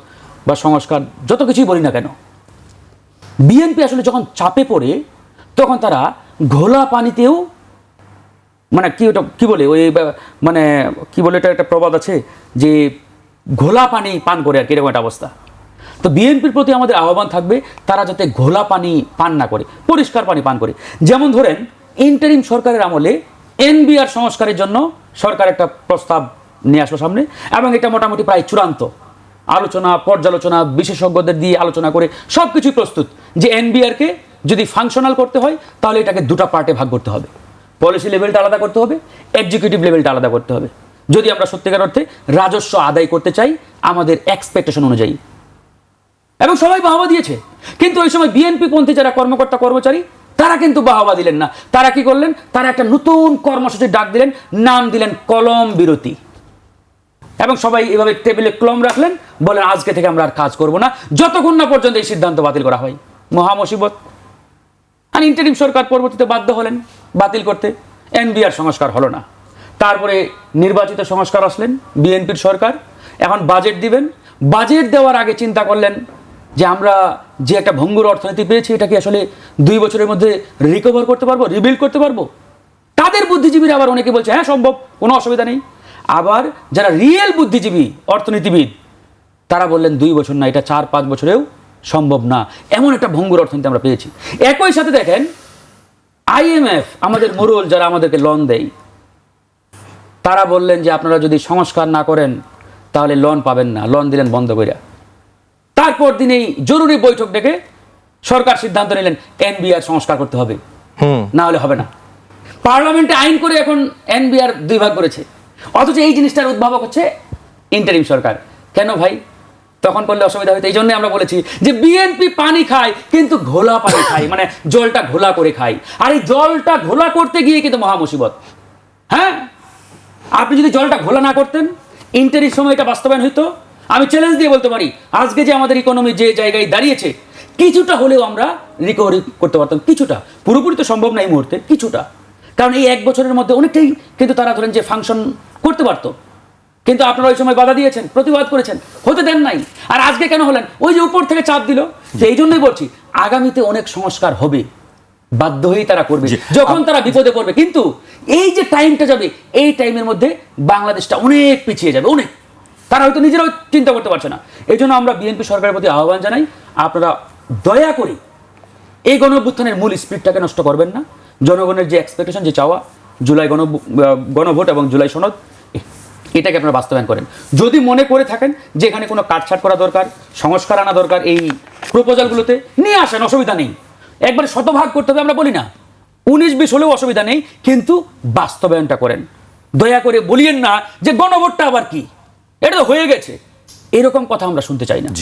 বা সংস্কার, যত কিছুই বলি না কেন, বিএনপি আসলে যখন চাপে পড়ে তখন তারা ঘোলা পানিতেও, মানে কি ওটা কি বলে, ওই মানে কি বলে, এটা একটা প্রবাদ আছে যে ঘোলা পানি পান করে, আর কি এরকম একটা অবস্থা। তো বিএনপির প্রতি আমাদের আহ্বান থাকবে, তারা যাতে ঘোলা পানি পান না করে, পরিষ্কার পানি পান করে। যেমন ধরেন ইন্টারিম সরকারের আমলে এনবিআর সংস্কারের জন্য সরকার একটা প্রস্তাব নিয়ে আসলো সামনে, এবং এটা মোটামুটি প্রায় চূড়ান্ত আলোচনা, পর্যালোচনা, বিশেষজ্ঞদের দিয়ে আলোচনা করে সব কিছুই প্রস্তুত, যে এনবিআরকে যদি ফাংশনাল করতে হয় তাহলে এটাকে দুটা পার্টে ভাগ করতে হবে। পলিসি লেভেলটা আলাদা করতে হবে, এক্সিকিউটিভ লেভেলটা আলাদা করতে হবে, যদি আমরা সত্যিকার অর্থে রাজস্ব আদায় করতে চাই আমাদের এক্সপেকটেশন অনুযায়ী। এবং সবাই বাহবা দিয়েছে, কিন্তু ওই সময় বিএনপি পন্থী যারা কর্মকর্তা কর্মচারী, তারা কিন্তু বাহবা দিলেন না। তারা কি করলেন? তারা একটা নতুন কর্মসূচির ডাক দিলেন, নাম দিলেন কলম বিরতি, এবং সবাই এভাবে টেবিলে কলম রাখলেন, বলেন আজকে থেকে আমরা আর কাজ করব না যতক্ষণ না পর্যন্ত এই সিদ্ধান্ত বাতিল করা হয়। মহা মুসিবত। আর ইন্টারিম সরকার পরবর্তীতে বাধ্য হলেন বাতিল করতে, এনবিআর সংস্কার হলো না। তারপরে নির্বাচিত সংস্কার আসলেন, বিএনপির সরকার, এখন বাজেট দিবেন। বাজেট দেওয়ার আগে চিন্তা করলেন যে আমরা যে একটা ভঙ্গুর অর্থনীতি পেয়েছি, এটা কি আসলে 2 বছরের মধ্যে রিকভার করতে পারবো, রিবিল্ড করতে পারবো? তাদের বুদ্ধিজীবীরা আবার অনেকে বলছে হ্যাঁ সম্ভব, কোনো অসুবিধা নেই। আবার যারা রিয়েল বুদ্ধিজীবী অর্থনীতিবিদ, তারা বললেন 2 বছর না, এটা 4-5 বছরেও সম্ভব না, এমন একটা ভঙ্গুর অর্থনীতি আমরা পেয়েছি। একই সাথে দেখেন আইএমএফ, আমাদের মোরল যারা আমাদেরকে লোন দেয়, তারা বললেন যে আপনারা যদি সংস্কার না করেন তাহলে লোন পাবেন না, লোন দিলেন বন্ধ করে। তারপর দিনেই জরুরি বৈঠক ডেকে সরকার সিদ্ধান্ত নিলেন এনবিআর সংস্কার করতে হবে, না হলে হবে না। পার্লামেন্টে আইন করে এখন এনবিআর 2 ভাগ করেছে, অথচ এই জিনিসটার উদ্ভাবক হচ্ছে ইন্টারিম সরকার। কেন ভাই? তখন করলে অসুবিধা হতো। এই জন্য আমরা বলেছি যে বিএনপি পানি খায় কিন্তু ঘোলা পানি খায়, মানে জলটা ঘোলা করে খায়। আর এই জলটা ঘোলা করতে গিয়ে কিন্তু মহা মুসিবত। হ্যাঁ, আপনি যদি জলটা ঘোলা না করতেন, ইন্টারিম সময় এটা বাস্তবায়ন হইতো। আমি চ্যালেঞ্জ দিয়ে বলতে পারি, আজকে যে আমাদের ইকোনমি যে জায়গায় দাঁড়িয়েছে, কিছুটা হলেও আমরা রিকভারি করতে পারতাম, কিছুটা, পুরোপুরি তো সম্ভব না এই মুহূর্তে, কিছুটা। কারণ এই 1 বছরের মধ্যে অনেকটাই কিন্তু তারা ধরেন যে ফাংশন করতে পারতো, কিন্তু আপনারা ওই সময় বাধা দিয়েছেন, প্রতিবাদ করেছেন, হতে দেন নাই। আর আজকে কেন হলেন? ওই যে উপর থেকে চাপ দিল। যে এই জন্যই বলছি আগামীতে অনেক সংস্কার হবে, বাধ্য হয়েই তারা করবে যখন তারা বিপদে পড়বে। কিন্তু এই যে টাইমটা যাবে, এই টাইমের মধ্যে বাংলাদেশটা অনেক পিছিয়ে যাবে, অনেক। তারা হয়তো নিজেরাও চিন্তা করতে পারছে না। এই জন্য আমরা বিএনপি সরকারের প্রতি আহ্বান জানাই, আপনারা দয়া করে এই গণঅভ্যুত্থানের মূল স্পিরিটটাকে নষ্ট করবেন না। জনগণের যে এক্সপেকটেশন, যে চাওয়া, জুলাই গণভোট এবং জুলাই সনদ, এটাকে আপনারা বাস্তবায়ন করেন। যদি মনে করে থাকেন যে এখানে কোনো কাটছাট করা দরকার, সংস্কার আনা দরকার, এই প্রপোজালগুলোতে নিয়ে আসেন, অসুবিধা নেই। একবারে শতভাগ করতে হবে আমরা বলি না, 19-20 হলেও অসুবিধা নেই, কিন্তু বাস্তবায়নটা করেন। দয়া করে বলিয়েন না যে গণভোটটা আবার কি, এটা তো হয়ে গেছে, এরকম কথা আমরা শুনতে চাই না।